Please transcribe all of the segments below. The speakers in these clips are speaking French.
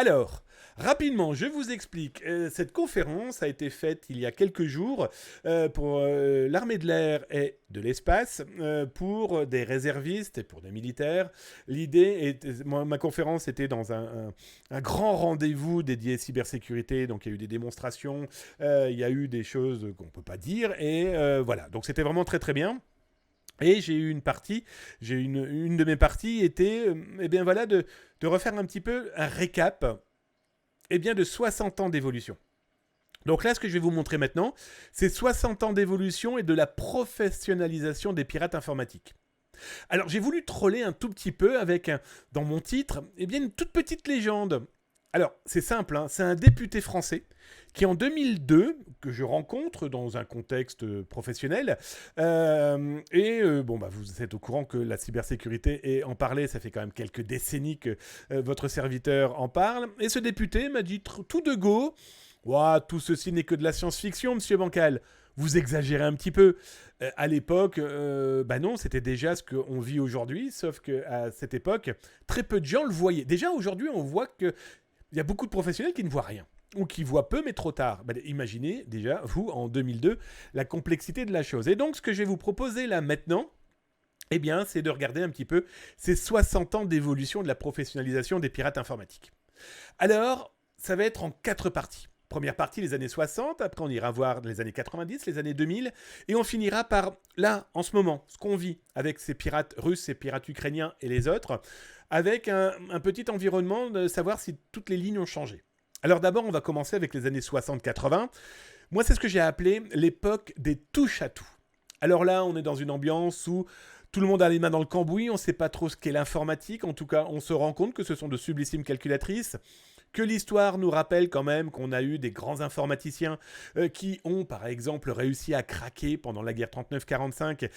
Alors, rapidement, je vous explique. Cette conférence a été faite il y a quelques jours pour l'armée de l'air et de l'espace, pour des réservistes et pour des militaires. Ma conférence était dans un grand rendez-vous dédié cybersécurité, donc il y a eu des démonstrations, il y a eu des choses qu'on ne peut pas dire, et voilà. Donc c'était vraiment très très bien. Et j'ai eu une de mes parties était, eh bien voilà, de refaire un petit peu un récap, eh bien de 60 ans d'évolution. Donc là, ce que je vais vous montrer maintenant, c'est 60 ans d'évolution et de la professionnalisation des pirates informatiques. Alors j'ai voulu troller un tout petit peu avec, dans mon titre, eh bien une toute petite légende. Alors c'est simple, hein, c'est un député français qui en 2002, que je rencontre dans un contexte professionnel, vous êtes au courant que la cybersécurité et en parler, ça fait quand même quelques décennies que votre serviteur en parle, et ce député m'a dit tout de go, ouah, tout ceci n'est que de la science-fiction, monsieur Bancal. Vous exagérez un petit peu. À l'époque, non, c'était déjà ce qu'on vit aujourd'hui, sauf qu'à cette époque, très peu de gens le voyaient. Déjà, aujourd'hui, on voit qu'il y a beaucoup de professionnels qui ne voient rien, ou qui voient peu, mais trop tard. Imaginez déjà, vous, en 2002, la complexité de la chose. Et donc, ce que je vais vous proposer là maintenant, eh bien, c'est de regarder un petit peu ces 60 ans d'évolution de la professionnalisation des pirates informatiques. Alors, ça va être en 4 parties. Première partie, les années 60, après on ira voir les années 90, les années 2000, et on finira par, là, en ce moment, ce qu'on vit avec ces pirates russes, ces pirates ukrainiens et les autres, avec un petit environnement de savoir si toutes les lignes ont changé. Alors d'abord, on va commencer avec les années 60-80. Moi, c'est ce que j'ai appelé l'époque des touches à tout. Alors là, on est dans une ambiance où tout le monde a les mains dans le cambouis, on ne sait pas trop ce qu'est l'informatique, en tout cas, on se rend compte que ce sont de sublissimes calculatrices, que l'histoire nous rappelle quand même qu'on a eu des grands informaticiens qui ont par exemple réussi à craquer pendant la guerre 39-45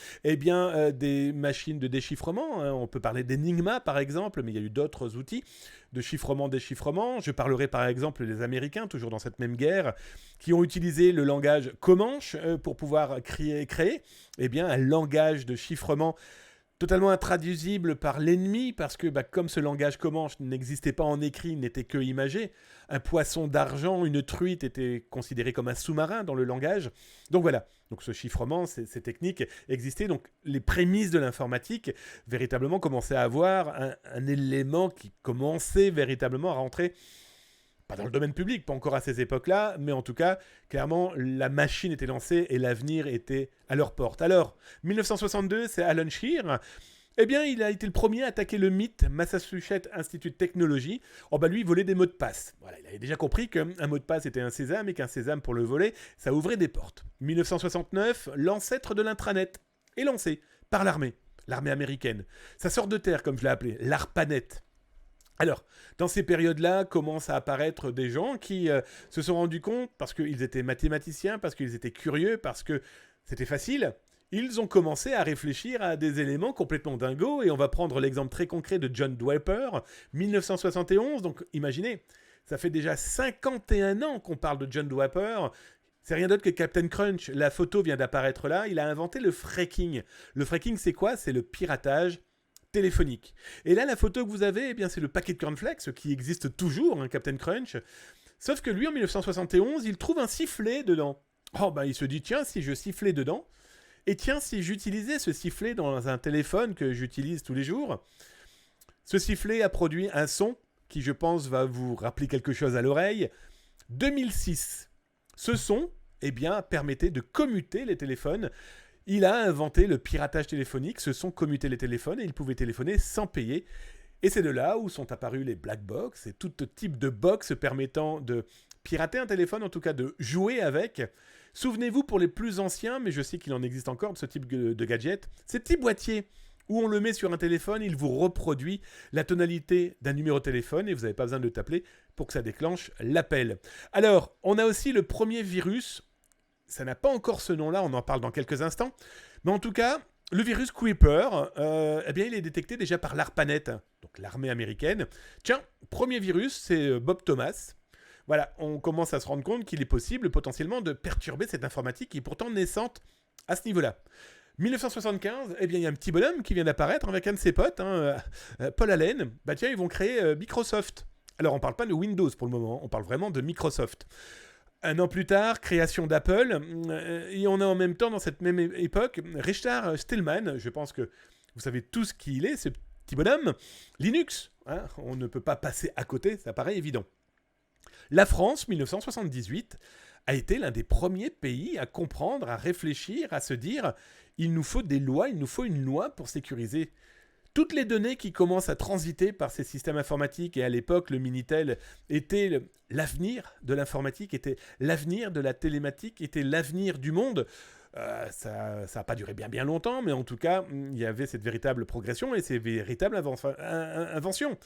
des machines de déchiffrement, hein. On peut parler d'Enigma par exemple, mais il y a eu d'autres outils de chiffrement-déchiffrement. Je parlerai par exemple des Américains, toujours dans cette même guerre, qui ont utilisé le langage Comanche pour pouvoir créer un langage de chiffrement totalement intraduisible par l'ennemi, parce que comme ce langage Comanche n'existait pas en écrit, n'était que imagé, un poisson d'argent, une truite était considéré comme un sous-marin dans le langage. Donc voilà, donc ce chiffrement, ces techniques existaient, donc les prémices de l'informatique véritablement commençaient à avoir un élément qui commençait véritablement à rentrer, pas dans le domaine public, pas encore à ces époques-là, mais en tout cas, clairement, la machine était lancée et l'avenir était à leur porte. Alors, 1962, c'est Alan Shear. Eh bien, il a été le premier à attaquer le MIT, Massachusetts Institute Technology. Lui, il volait des mots de passe. Voilà, il avait déjà compris qu'un mot de passe était un sésame et qu'un sésame, pour le voler, ça ouvrait des portes. 1969, l'ancêtre de l'intranet est lancé par l'armée américaine. Ça sort de terre, comme je l'ai appelé, l'ARPANET. Alors, dans ces périodes-là, commencent à apparaître des gens qui se sont rendus compte, parce qu'ils étaient mathématiciens, parce qu'ils étaient curieux, parce que c'était facile, ils ont commencé à réfléchir à des éléments complètement dingos, et on va prendre l'exemple très concret de John Draper, 1971, donc imaginez, ça fait déjà 51 ans qu'on parle de John Draper. C'est rien d'autre que Captain Crunch, la photo vient d'apparaître là, il a inventé le fracking. Le fracking, c'est quoi ? C'est le piratage téléphonique. Et là, la photo que vous avez, c'est le paquet de cornflakes qui existe toujours, hein, Captain Crunch. Sauf que lui, en 1971, il trouve un sifflet dedans. Il se dit, tiens, si je sifflais dedans, et tiens, si j'utilisais ce sifflet dans un téléphone que j'utilise tous les jours, ce sifflet a produit un son qui, je pense, va vous rappeler quelque chose à l'oreille. 2006. Ce son, permettait de commuter les téléphones. Il a inventé le piratage téléphonique, ce sont commutés les téléphones et ils pouvaient téléphoner sans payer. Et c'est de là où sont apparus les black box et tout type de box permettant de pirater un téléphone, en tout cas de jouer avec. Souvenez-vous pour les plus anciens, mais je sais qu'il en existe encore de ce type de gadget, ces petits boîtiers où on le met sur un téléphone, il vous reproduit la tonalité d'un numéro de téléphone et vous n'avez pas besoin de t'appeler pour que ça déclenche l'appel. Alors, on a aussi le premier virus. Ça n'a pas encore ce nom-là, on en parle dans quelques instants. Mais en tout cas, le virus Creeper, il est détecté déjà par l'ARPANET, donc l'armée américaine. Tiens, premier virus, c'est Bob Thomas. Voilà, on commence à se rendre compte qu'il est possible potentiellement de perturber cette informatique qui est pourtant naissante à ce niveau-là. 1975, il y a un petit bonhomme qui vient d'apparaître avec un de ses potes, Paul Allen. Ils vont créer Microsoft. Alors on parle pas de Windows pour le moment, on parle vraiment de Microsoft. Un an plus tard, création d'Apple, et on a en même temps, dans cette même époque, Richard Stallman, je pense que vous savez tous qui il est, ce petit bonhomme, Linux, hein, on ne peut pas passer à côté, ça paraît évident. La France, 1978, a été l'un des premiers pays à comprendre, à réfléchir, à se dire « il nous faut des lois, il nous faut une loi pour sécuriser ». Toutes les données qui commencent à transiter par ces systèmes informatiques, et à l'époque, le Minitel était l'avenir de l'informatique, était l'avenir de la télématique, était l'avenir du monde. Ça n'a pas duré bien longtemps, mais en tout cas, il y avait cette véritable progression et ces véritables inventions.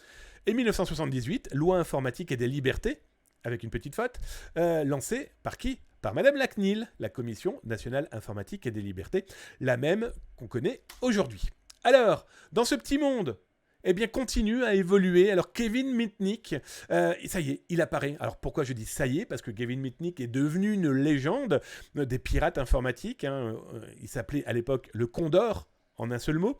Et 1978, loi informatique et des libertés, avec une petite faute, lancée par qui ? Par Madame Lacnil, la Commission nationale informatique et des libertés, la même qu'on connaît aujourd'hui. Alors, dans ce petit monde, eh bien, continue à évoluer. Alors, Kevin Mitnick, ça y est, il apparaît. Alors, pourquoi je dis ça y est ? Parce que Kevin Mitnick est devenu une légende des pirates informatiques. Hein. Il s'appelait à l'époque le Condor, en un seul mot.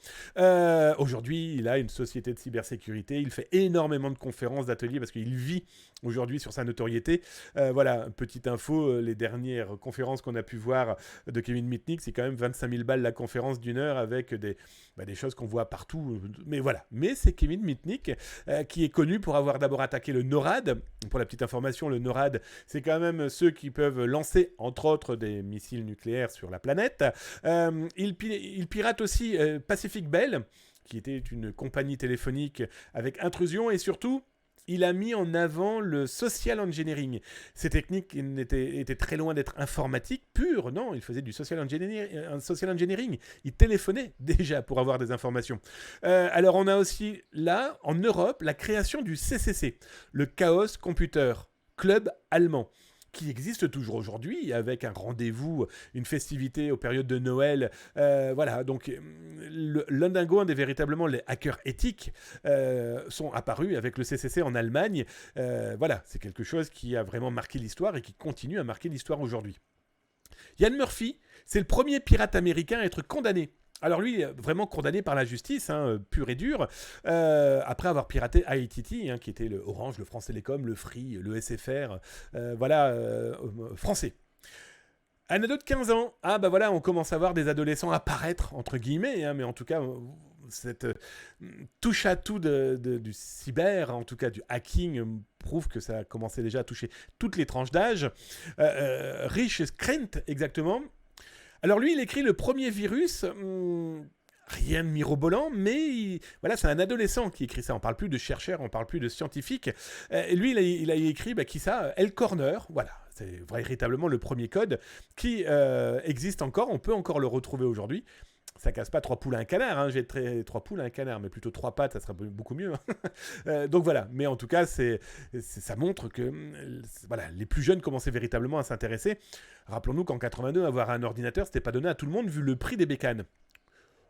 Aujourd'hui, il a une société de cybersécurité. Il fait énormément de conférences, d'ateliers, parce qu'il vit aujourd'hui sur sa notoriété. Voilà, petite info, les dernières conférences qu'on a pu voir de Kevin Mitnick, c'est quand même 25 000 balles la conférence d'une heure avec des choses qu'on voit partout. Mais voilà, mais c'est Kevin Mitnick qui est connu pour avoir d'abord attaqué le NORAD. Pour la petite information, le NORAD, c'est quand même ceux qui peuvent lancer, entre autres, des missiles nucléaires sur la planète. Il pirate aussi Pacific Bell, qui était une compagnie téléphonique avec intrusion, et surtout, il a mis en avant le social engineering. Ces techniques étaient très loin d'être informatiques pures, non, il faisait du social engineering. Il téléphonait déjà pour avoir des informations. Alors on a aussi là, en Europe, la création du CCC, le Chaos Computer Club allemand, qui existe toujours aujourd'hui, avec un rendez-vous, une festivité aux périodes de Noël. Voilà, donc l'un des véritablement les hackers éthiques sont apparus avec le CCC en Allemagne. Voilà, c'est quelque chose qui a vraiment marqué l'histoire et qui continue à marquer l'histoire aujourd'hui. Ian Murphy, c'est le premier pirate américain à être condamné. Alors lui, vraiment condamné par la justice, hein, pur et dur, après avoir piraté ITT, hein, qui était le Orange, le France Télécom, le Free, le SFR, français. Un ado de 15 ans, voilà, on commence à voir des adolescents apparaître, entre guillemets, hein, mais en tout cas, cette touche-à-tout du cyber, en tout cas du hacking, prouve que ça a commencé déjà à toucher toutes les tranches d'âge. Rich Krent, exactement. Alors lui, il écrit le premier virus, rien de mirobolant, mais voilà, c'est un adolescent qui écrit ça. On ne parle plus de chercheur, on ne parle plus de scientifique. Lui, il a écrit, qui ça ? L-Corner, voilà. C'est véritablement le premier code qui existe encore. On peut encore le retrouver aujourd'hui. Ça casse pas 3 poules à un canard, hein. J'ai 3 poules à un canard, mais plutôt 3 pattes, ça serait beaucoup mieux. Donc voilà, mais en tout cas, ça montre que voilà, les plus jeunes commençaient véritablement à s'intéresser. Rappelons-nous qu'en 82, avoir un ordinateur, c'était pas donné à tout le monde vu le prix des bécanes.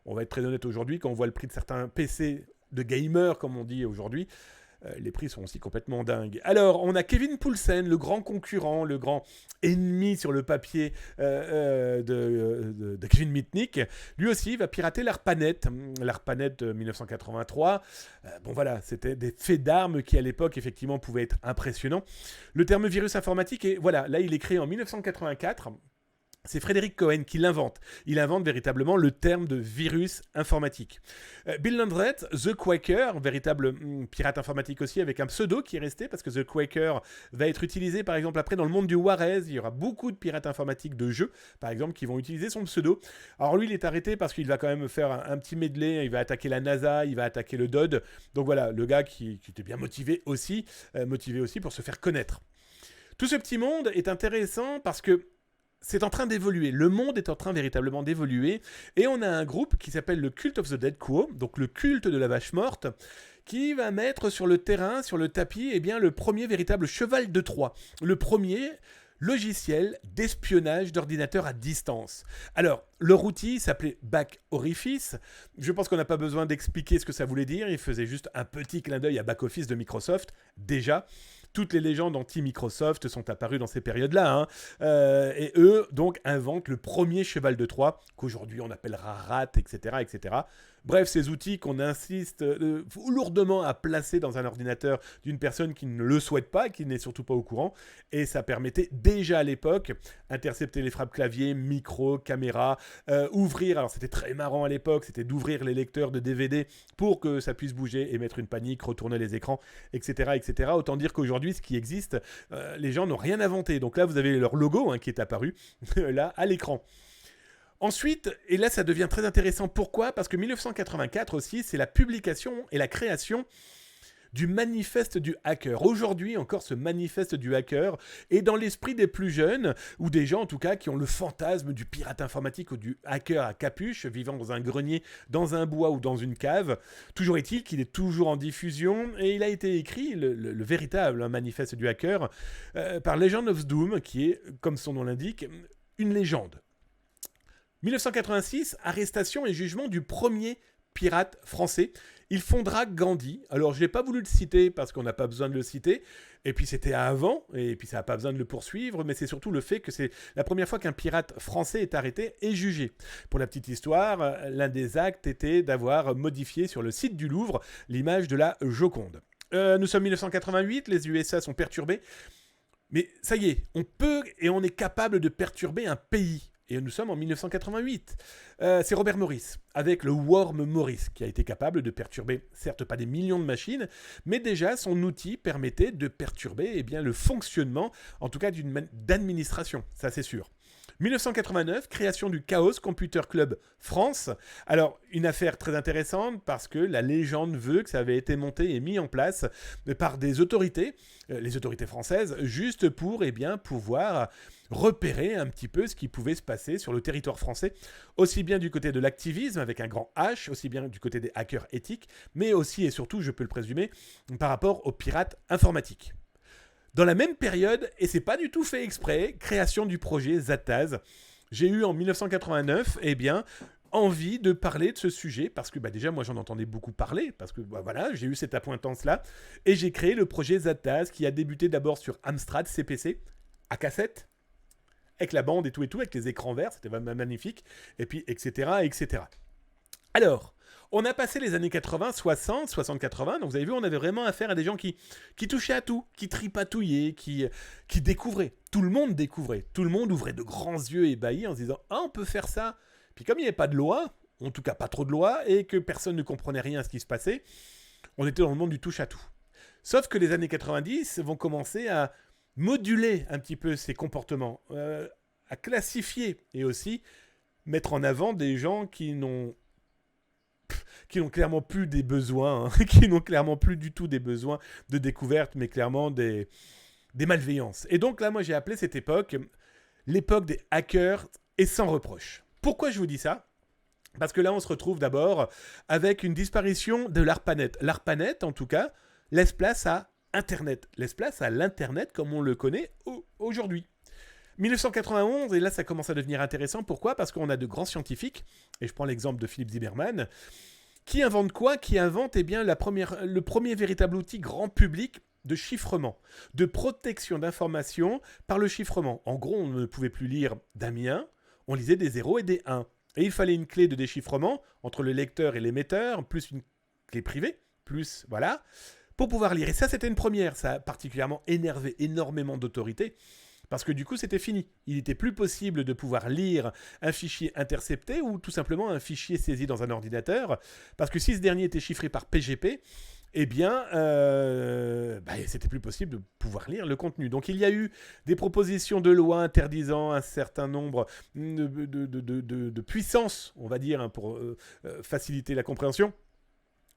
On va être très honnête aujourd'hui, quand on voit le prix de certains PC de gamers, comme on dit aujourd'hui, les prix sont aussi complètement dingues. Alors, on a Kevin Poulsen, le grand concurrent, le grand ennemi sur le papier de Kevin Mitnick. Lui aussi va pirater l'ARPANET 1983. Bon voilà, c'était des faits d'armes qui à l'époque effectivement pouvaient être impressionnants. Le terme virus informatique, et voilà, là il est créé en 1984. C'est Frédéric Cohen qui l'invente. Il invente véritablement le terme de virus informatique. Bill Landreth, The Quaker, véritable pirate informatique aussi, avec un pseudo qui est resté, parce que The Quaker va être utilisé, par exemple, après dans le monde du Juarez. Il y aura beaucoup de pirates informatiques de jeux, par exemple, qui vont utiliser son pseudo. Alors lui, il est arrêté parce qu'il va quand même faire un petit medley. Il va attaquer la NASA, il va attaquer le DOD. Donc voilà, le gars qui était bien motivé aussi pour se faire connaître. Tout ce petit monde est intéressant parce que c'est en train d'évoluer. Le monde est en train véritablement d'évoluer. Et on a un groupe qui s'appelle le Cult of the Dead Quo, donc le culte de la vache morte, qui va mettre sur le terrain, sur le tapis, le premier véritable cheval de Troie. Le premier logiciel d'espionnage d'ordinateur à distance. Alors, leur outil s'appelait Back Orifice. Je pense qu'on n'a pas besoin d'expliquer ce que ça voulait dire. Il faisait juste un petit clin d'œil à Back Office de Microsoft, déjà. Toutes les légendes anti-Microsoft sont apparues dans ces périodes-là. Hein. Et eux, donc, inventent le premier cheval de Troie, qu'aujourd'hui on appellera RAT, etc., etc. Bref, ces outils qu'on insiste lourdement à placer dans un ordinateur d'une personne qui ne le souhaite pas, qui n'est surtout pas au courant. Et ça permettait déjà à l'époque intercepter les frappes clavier, micro, caméra, ouvrir. Alors c'était très marrant à l'époque, c'était d'ouvrir les lecteurs de DVD pour que ça puisse bouger et mettre une panique, retourner les écrans, etc. etc. Autant dire qu'aujourd'hui, ce qui existe, les gens n'ont rien inventé. Donc là, vous avez leur logo qui est apparu là à l'écran. Ensuite, et là ça devient très intéressant, pourquoi ? Parce que 1984 aussi, c'est la publication et la création du manifeste du hacker. Aujourd'hui, encore ce manifeste du hacker est dans l'esprit des plus jeunes, ou des gens en tout cas qui ont le fantasme du pirate informatique ou du hacker à capuche, vivant dans un grenier, dans un bois ou dans une cave. Toujours est-il qu'il est toujours en diffusion, et il a été écrit, le véritable manifeste du hacker, par Legend of Doom, qui est, comme son nom l'indique, une légende. 1986, arrestation et jugement du premier pirate français. Il fondera Gandhi. Alors, je n'ai pas voulu le citer parce qu'on n'a pas besoin de le citer. Et puis, c'était avant. Et puis, ça n'a pas besoin de le poursuivre. Mais c'est surtout le fait que c'est la première fois qu'un pirate français est arrêté et jugé. Pour la petite histoire, l'un des actes était d'avoir modifié sur le site du Louvre l'image de la Joconde. Nous sommes 1988. Les USA sont perturbés. Mais ça y est, on peut et on est capable de perturber un pays. Et nous sommes en 1988. C'est Robert Morris, avec le Worm Morris, qui a été capable de perturber, certes pas des millions de machines, mais déjà son outil permettait de perturber le fonctionnement, en tout cas d'administration, ça c'est sûr. 1989, création du Chaos Computer Club France. Alors, une affaire très intéressante parce que la légende veut que ça avait été monté et mis en place par des autorités, les autorités françaises, juste pour pouvoir repérer un petit peu ce qui pouvait se passer sur le territoire français, aussi bien du côté de l'activisme avec un grand H, aussi bien du côté des hackers éthiques, mais aussi et surtout, je peux le présumer, par rapport aux pirates informatiques. Dans la même période, et c'est pas du tout fait exprès, création du projet Zataz. J'ai eu en 1989, envie de parler de ce sujet, parce que déjà moi j'en entendais beaucoup parler, parce que j'ai eu cette appointance-là, et j'ai créé le projet Zataz, qui a débuté d'abord sur Amstrad CPC, à cassette, avec la bande et tout, avec les écrans verts, c'était magnifique, et puis etc., etc. Alors, on a passé les années 80, 60, 60-80, donc vous avez vu, on avait vraiment affaire à des gens qui touchaient à tout, qui tripatouillaient, qui découvraient. Tout le monde découvrait, tout le monde ouvrait de grands yeux ébahis en se disant « Ah, on peut faire ça !» Puis comme il n'y avait pas de loi, en tout cas pas trop de loi, et que personne ne comprenait rien à ce qui se passait, on était dans le monde du touche-à-tout. Sauf que les années 90 vont commencer à moduler un petit peu ces comportements, à classifier, et aussi mettre en avant des gens qui n'ont clairement plus des besoins, qui n'ont clairement plus du tout des besoins de découverte, mais clairement des malveillances. Et donc là, moi, j'ai appelé cette époque l'époque des hackers et sans reproche. Pourquoi je vous dis ça ? Parce que là, on se retrouve d'abord avec une disparition de l'ARPANET. L'ARPANET, en tout cas, laisse place à Internet, laisse place à l'Internet comme on le connaît aujourd'hui. 1991, et là ça commence à devenir intéressant. Pourquoi ? Parce qu'on a de grands scientifiques, et je prends l'exemple de Philippe Zimmermann, qui invente quoi ? Qui invente le premier véritable outil grand public de chiffrement, de protection d'informations par le chiffrement. En gros, on ne pouvait plus lire d'Amiens, on lisait des 0 et des 1. Et il fallait une clé de déchiffrement entre le lecteur et l'émetteur, plus une clé privée, pour pouvoir lire. Et ça, c'était une première. Ça a particulièrement énervé énormément d'autorités. Parce que du coup, c'était fini. Il n'était plus possible de pouvoir lire un fichier intercepté ou tout simplement un fichier saisi dans un ordinateur. Parce que si ce dernier était chiffré par PGP, c'était plus possible de pouvoir lire le contenu. Donc il y a eu des propositions de loi interdisant un certain nombre de puissances, on va dire, pour faciliter la compréhension.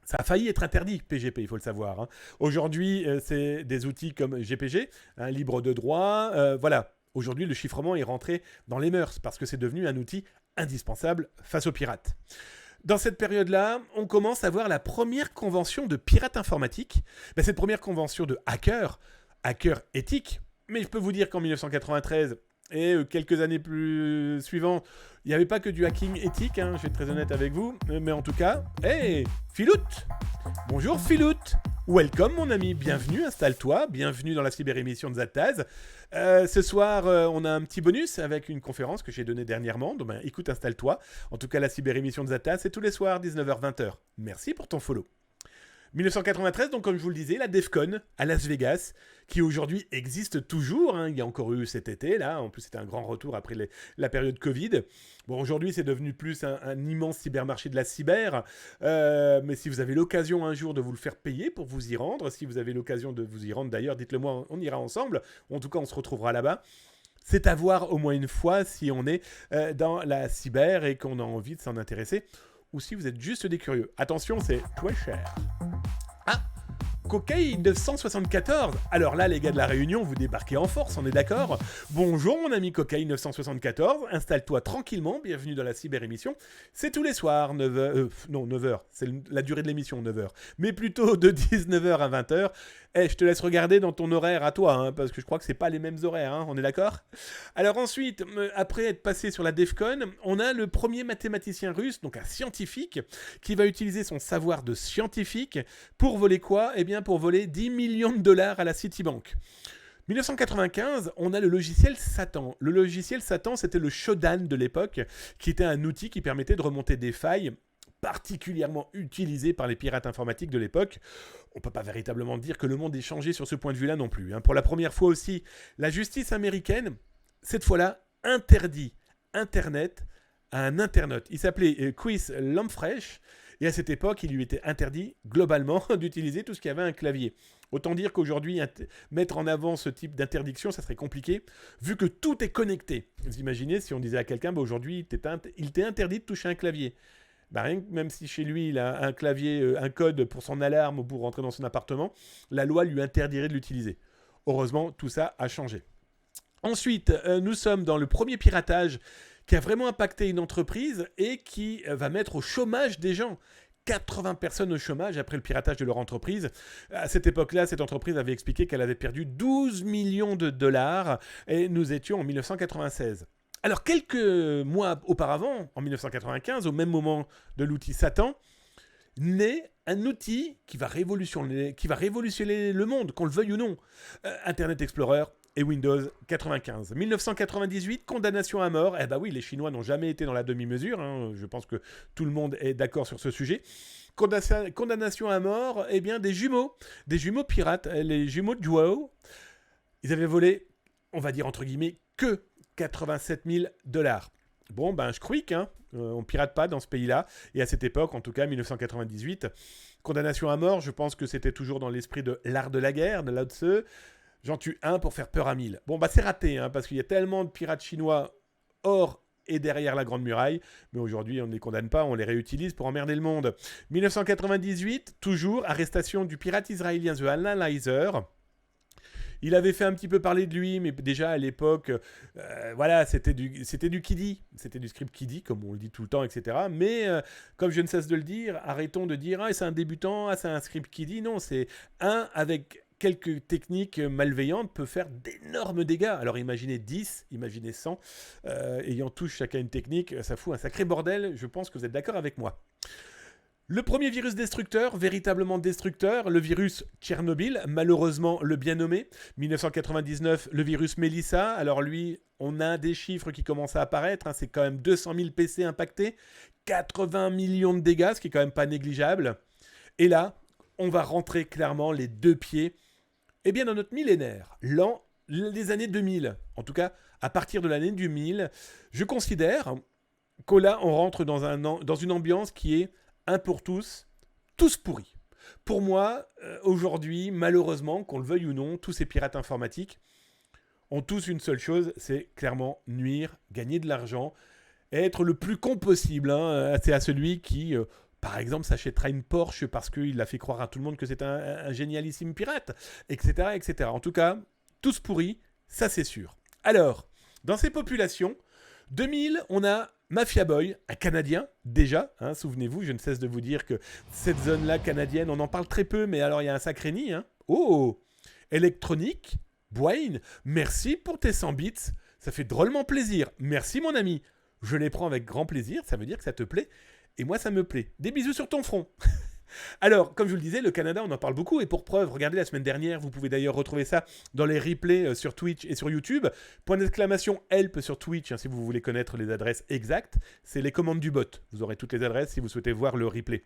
Ça a failli être interdit, PGP, il faut le savoir. Aujourd'hui, c'est des outils comme GPG, libre de droit. Aujourd'hui, le chiffrement est rentré dans les mœurs parce que c'est devenu un outil indispensable face aux pirates. Dans cette période-là, on commence à voir la première convention de pirates informatiques. Cette première convention de hacker éthique. Mais je peux vous dire qu'en 1993... et quelques années plus suivantes, il n'y avait pas que du hacking éthique, je vais être très honnête avec vous. Mais en tout cas, Philout ! Bonjour Philout ! Welcome mon ami, bienvenue, installe-toi, bienvenue dans la cyber-émission de Zataz. Ce soir, on a un petit bonus avec une conférence que j'ai donnée dernièrement, donc écoute, installe-toi. En tout cas, la cyber-émission de Zataz, c'est tous les soirs, 19h-20h. Merci pour ton follow. 1993, donc comme je vous le disais, la DEF CON à Las Vegas, qui aujourd'hui existe toujours, hein. Il y a encore eu cet été, là, en plus c'était un grand retour après la période Covid. Bon, aujourd'hui c'est devenu plus un immense cybermarché de la cyber, mais si vous avez l'occasion un jour de vous le faire payer pour vous y rendre, si vous avez l'occasion de vous y rendre d'ailleurs, dites-le moi, on ira ensemble, en tout cas on se retrouvera là-bas. C'est à voir au moins une fois si on est dans la cyber et qu'on a envie de s'en intéresser, ou si vous êtes juste des curieux. Attention, c'est très cher. Ah, Cocaï 974. Alors là, les gars de la Réunion, vous débarquez en force, on est d'accord? Bonjour mon ami Cocaï 974, installe-toi tranquillement, bienvenue dans la cyber-émission. C'est tous les soirs, 9h, non 9h, c'est la durée de l'émission, 9h, mais plutôt de 19h à 20h. Je te laisse regarder dans ton horaire à toi, hein, parce que je crois que c'est pas les mêmes horaires, hein, on est d'accord? Alors ensuite, après être passé sur la DEF CON, on a le premier mathématicien russe, donc un scientifique, qui va utiliser son savoir de scientifique pour voler quoi? Eh bien pour voler 10 millions de dollars à la Citibank. 1995, on a le logiciel Satan. Le logiciel Satan, c'était le Shodan de l'époque, qui était un outil qui permettait de remonter des failles particulièrement utilisé par les pirates informatiques de l'époque. On ne peut pas véritablement dire que le monde ait changé sur ce point de vue-là non plus. Pour la première fois aussi, la justice américaine, cette fois-là, interdit Internet à un internaute. Il s'appelait Chris Lamfresh, et à cette époque, il lui était interdit globalement d'utiliser tout ce qui avait un clavier. Autant dire qu'aujourd'hui, mettre en avant ce type d'interdiction, ça serait compliqué, vu que tout est connecté. Vous imaginez si on disait à quelqu'un, aujourd'hui, il t'est interdit de toucher un clavier. Même si chez lui, il a un clavier, un code pour son alarme ou pour rentrer dans son appartement, la loi lui interdirait de l'utiliser. Heureusement, tout ça a changé. Ensuite, nous sommes dans le premier piratage qui a vraiment impacté une entreprise et qui va mettre au chômage des gens. 80 personnes au chômage après le piratage de leur entreprise. À cette époque-là, cette entreprise avait expliqué qu'elle avait perdu 12 millions de dollars et nous étions en 1996. Alors, quelques mois auparavant, en 1995, au même moment de l'outil Satan, naît un outil qui va révolutionner le monde, qu'on le veuille ou non. Internet Explorer et Windows 95. 1998, condamnation à mort. Eh ben oui, les Chinois n'ont jamais été dans la demi-mesure. Hein. Je pense que tout le monde est d'accord sur ce sujet. Condamnation à mort, eh bien des jumeaux pirates, les jumeaux Duo. Ils avaient volé, on va dire entre guillemets, que 87 000 dollars. Bon, je crois hein. On pirate pas dans ce pays-là. Et à cette époque, en tout cas, 1998, condamnation à mort, je pense que c'était toujours dans l'esprit de l'art de la guerre, de Lao Tse. J'en tue un pour faire peur à 1000. Bon, c'est raté, hein, parce qu'il y a tellement de pirates chinois hors et derrière la Grande Muraille. Mais aujourd'hui, on ne les condamne pas, on les réutilise pour emmerder le monde. 1998, toujours, arrestation du pirate israélien The Analyzer. Il avait fait un petit peu parler de lui, mais déjà à l'époque, c'était du kiddie. C'était du script kiddie, comme on le dit tout le temps, etc. Mais comme je ne cesse de le dire, arrêtons de dire « Ah, c'est un débutant, ah, c'est un script kiddie ». Non, c'est avec quelques techniques malveillantes peut faire d'énormes dégâts. Alors imaginez 10, imaginez 100, ayant tous chacun une technique, ça fout un sacré bordel. Je pense que vous êtes d'accord avec moi. Le premier virus destructeur, véritablement destructeur, le virus Tchernobyl, malheureusement le bien nommé. 1999, le virus Melissa. Alors lui, on a des chiffres qui commencent à apparaître. Hein, c'est quand même 200 000 PC impactés, 80 millions de dégâts, ce qui est quand même pas négligeable. Et là, on va rentrer clairement les deux pieds dans notre millénaire, les années 2000. En tout cas, à partir de l'année 2000, je considère que là, on rentre dans une ambiance qui est un pour tous pourris. Pour moi, aujourd'hui, malheureusement, qu'on le veuille ou non, tous ces pirates informatiques ont tous une seule chose, c'est clairement nuire, gagner de l'argent, être le plus con possible. Hein. C'est à celui qui, par exemple, s'achètera une Porsche parce qu'il a fait croire à tout le monde que c'est un génialissime pirate, etc., etc. En tout cas, tous pourris, ça c'est sûr. Alors, dans ces populations, 2000, on a Mafia Boy, un Canadien, déjà. Hein, souvenez-vous, je ne cesse de vous dire que cette zone-là canadienne, on en parle très peu, mais alors il y a un sacré nid. Hein. Oh, Electronic, Bwayne, merci pour tes 100 bits. Ça fait drôlement plaisir. Merci mon ami. Je les prends avec grand plaisir, ça veut dire que ça te plaît. Et moi, ça me plaît. Des bisous sur ton front. Alors, comme je vous le disais, le Canada, on en parle beaucoup. Et pour preuve, regardez la semaine dernière, vous pouvez d'ailleurs retrouver ça dans les replays sur Twitch et sur YouTube. Point d'exclamation help sur Twitch, hein, si vous voulez connaître les adresses exactes. C'est les commandes du bot. Vous aurez toutes les adresses si vous souhaitez voir le replay.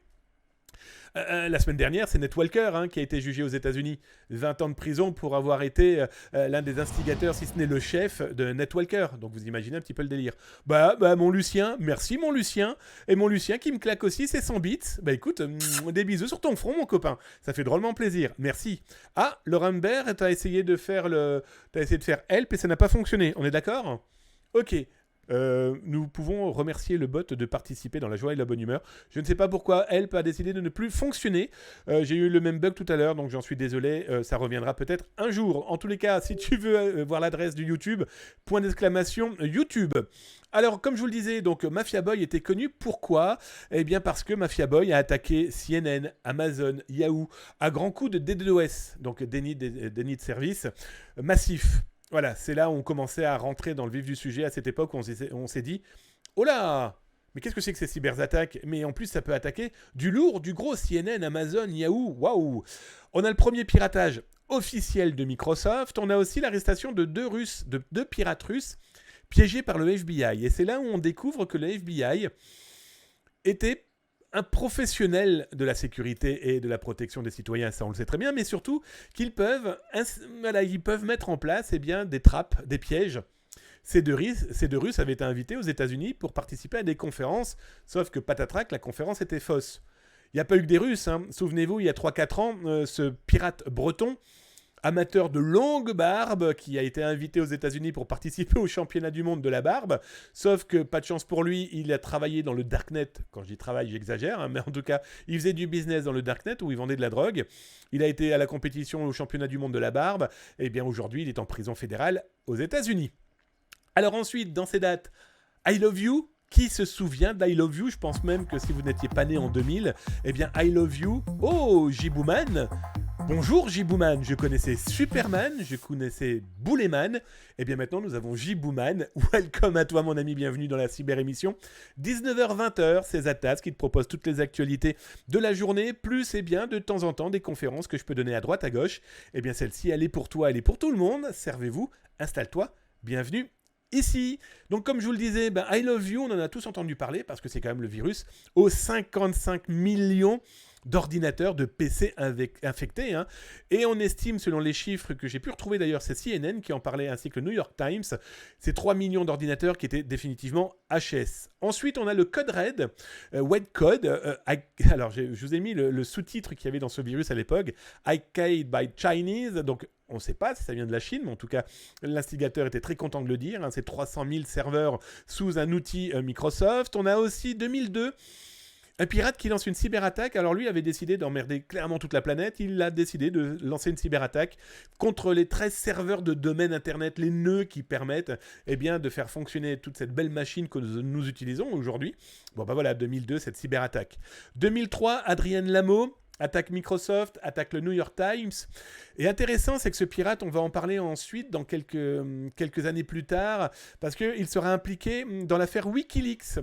La semaine dernière, c'est Netwalker qui a été jugé aux États-Unis. 20 ans de prison pour avoir été l'un des instigateurs, si ce n'est le chef de Netwalker. Donc vous imaginez un petit peu le délire. Bah mon Lucien, merci mon Lucien. Et mon Lucien qui me claque aussi ses 100 bits. Bah écoute, des bisous sur ton front mon copain. Ça fait drôlement plaisir. Merci. Ah, Laurent Bert, t'as essayé de faire help et ça n'a pas fonctionné. On est d'accord ? Ok. Nous pouvons remercier le bot de participer dans la joie et la bonne humeur. Je ne sais pas pourquoi Help a décidé de ne plus fonctionner. J'ai eu le même bug tout à l'heure, donc j'en suis désolé. Ça reviendra peut-être un jour. En tous les cas, si tu veux voir l'adresse du YouTube, point d'exclamation YouTube. Alors, comme je vous le disais, donc Mafia Boy était connu. Pourquoi ? Eh bien, parce que Mafia Boy a attaqué CNN, Amazon, Yahoo, à grands coups de DDoS, donc déni de service massif. Voilà, c'est là où on commençait à rentrer dans le vif du sujet à cette époque où on s'est dit « Oh là ! Mais qu'est-ce que c'est que ces cyberattaques ?» Mais en plus, ça peut attaquer du lourd, du gros, CNN, Amazon, Yahoo, waouh ! On a le premier piratage officiel de Microsoft. On a aussi l'arrestation de deux pirates russes piégés par le FBI. Et c'est là où on découvre que le FBI était un professionnel de la sécurité et de la protection des citoyens, ça on le sait très bien, mais surtout qu'ils peuvent mettre en place des trappes, des pièges. Ces deux Russes avaient été invités aux États-Unis pour participer à des conférences, sauf que patatrac, la conférence était fausse. Il n'y a pas eu que des Russes, Souvenez-vous, il y a 3-4 ans, ce pirate breton, amateur de longue barbe, qui a été invité aux États-Unis pour participer au championnat du monde de la barbe. Sauf que, pas de chance pour lui, il a travaillé dans le darknet. Quand je dis travail, j'exagère, mais en tout cas, il faisait du business dans le darknet où il vendait de la drogue. Il a été à la compétition au championnat du monde de la barbe. Et bien aujourd'hui, il est en prison fédérale aux États-Unis. Alors ensuite, dans ces dates, I Love You. Qui se souvient d'I Love You ? Je pense même que si vous n'étiez pas né en 2000, eh bien I Love You. Oh, Jibouman. Bonjour Jibouman, je connaissais Superman, je connaissais Bouleman, et bien maintenant nous avons Jibouman. Welcome à toi mon ami, bienvenue dans la cyber-émission. 19h-20h, c'est Zatas qui te propose toutes les actualités de la journée, plus de temps en temps des conférences que je peux donner à droite à gauche. Et bien celle-ci, elle est pour toi, elle est pour tout le monde, servez-vous, installe-toi, bienvenue ici. Donc comme je vous le disais, I Love You, on en a tous entendu parler, parce que c'est quand même le virus, aux 55 millions d'ordinateurs, de PC infectés. Et on estime, selon les chiffres que j'ai pu retrouver d'ailleurs, c'est CNN qui en parlait, ainsi que le New York Times, c'est 3 millions d'ordinateurs qui étaient définitivement HS. Ensuite, on a le code RED, Web Code. Alors, je vous ai mis le sous-titre qu'il y avait dans ce virus à l'époque, Hacked by Chinese, donc on ne sait pas si ça vient de la Chine, mais en tout cas, l'instigateur était très content de le dire. C'est 300 000 serveurs sous un outil Microsoft. On a aussi 2002, un pirate qui lance une cyberattaque. Alors lui avait décidé d'emmerder clairement toute la planète. Il a décidé de lancer une cyberattaque contre les 13 serveurs de domaine internet, les nœuds qui permettent de faire fonctionner toute cette belle machine que nous utilisons aujourd'hui. Bon voilà, 2002, cette cyberattaque. 2003, Adrien Lamo attaque Microsoft, attaque le New York Times. Et intéressant, c'est que ce pirate, on va en parler ensuite, dans quelques années plus tard, parce qu'il sera impliqué dans l'affaire Wikileaks.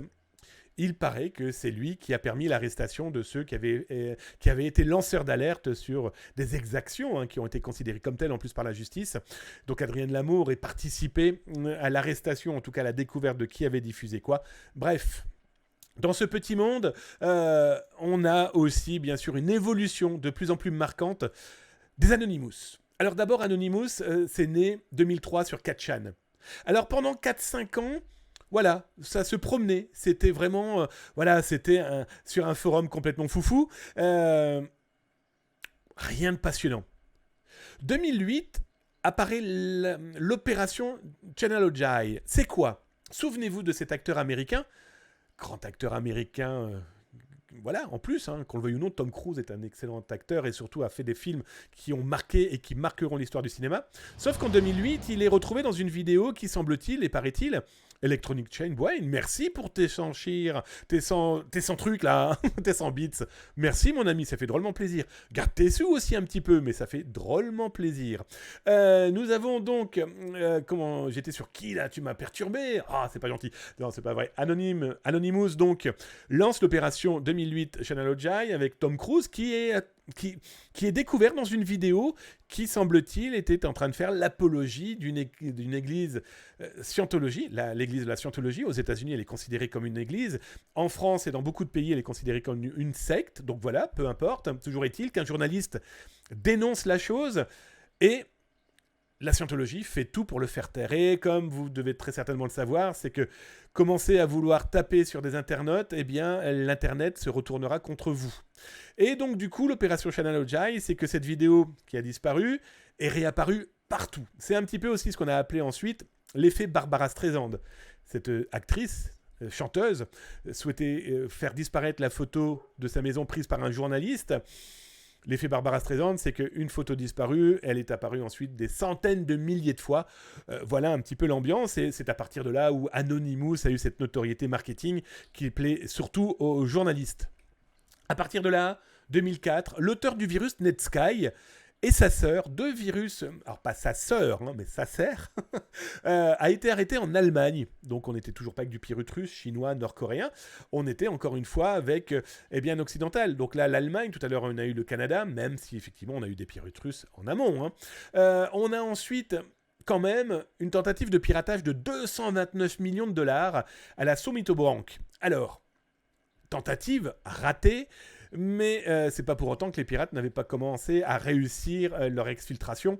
Il paraît que c'est lui qui a permis l'arrestation de ceux qui avaient été lanceurs d'alerte sur des exactions qui ont été considérées comme telles en plus par la justice. Donc Adrien Lamo aurait participé à l'arrestation, en tout cas à la découverte de qui avait diffusé quoi. Bref. Dans ce petit monde, on a aussi bien sûr une évolution de plus en plus marquante des Anonymous. Alors d'abord, Anonymous, c'est né 2003 sur 4chan. Alors pendant 4-5 ans, voilà, ça se promenait. C'était vraiment, sur un forum complètement foufou. Rien de passionnant. 2008 apparaît l'opération Channel Ojai. C'est quoi ? Souvenez-vous de cet acteur américain, grand acteur américain. En plus, qu'on le veuille ou non, Tom Cruise est un excellent acteur et surtout a fait des films qui ont marqué et qui marqueront l'histoire du cinéma. Sauf qu'en 2008, il est retrouvé dans une vidéo qui, semble-t-il et paraît-il, Electronic Chain Wayne, merci pour tes 100 cheers, tes 100 trucs là, tes 100 bits. Merci mon ami, ça fait drôlement plaisir. Garde tes sous aussi un petit peu, mais ça fait drôlement plaisir. Nous avons donc, comment, j'étais sur qui là, tu m'as perturbé. Ah, c'est pas gentil. Non, c'est pas vrai. Anonymous donc lance l'opération 2008 Channel Ojai avec Tom Cruise qui est découvert dans une vidéo qui, semble-t-il, était en train de faire l'apologie d'une église scientologie. L'église de la scientologie, aux États-Unis, elle est considérée comme une église. En France et dans beaucoup de pays, elle est considérée comme une secte. Donc voilà, peu importe. Toujours est-il qu'un journaliste dénonce la chose et la scientologie fait tout pour le faire taire. Et comme vous devez très certainement le savoir, c'est que commencez à vouloir taper sur des internautes, eh bien, l'Internet se retournera contre vous. Et donc, du coup, l'opération Channel Ojai, c'est que cette vidéo qui a disparu est réapparue partout. C'est un petit peu aussi ce qu'on a appelé ensuite l'effet Barbara Streisand. Cette actrice, chanteuse, souhaitait faire disparaître la photo de sa maison prise par un journaliste. L'effet Barbara Streisand, c'est qu'une photo disparue, elle est apparue ensuite des centaines de milliers de fois. Voilà un petit peu l'ambiance, et c'est à partir de là où Anonymous a eu cette notoriété marketing qui plaît surtout aux journalistes. À partir de là, 2004, l'auteur du virus Netsky et sa sœur, deux virus, alors pas sa sœur, hein, mais sa sœur, a été arrêté en Allemagne. Donc on n'était toujours pas avec du pirate russe, chinois, nord-coréen. On était encore une fois avec un occidental. Donc là, l'Allemagne, tout à l'heure on a eu le Canada, même si effectivement on a eu des pirates russes en amont. Hein. On a ensuite quand même une tentative de piratage de 229 millions de dollars à la Sumitomo Bank. Alors, tentative ratée. Mais c'est pas pour autant que les pirates n'avaient pas commencé à réussir leur exfiltration.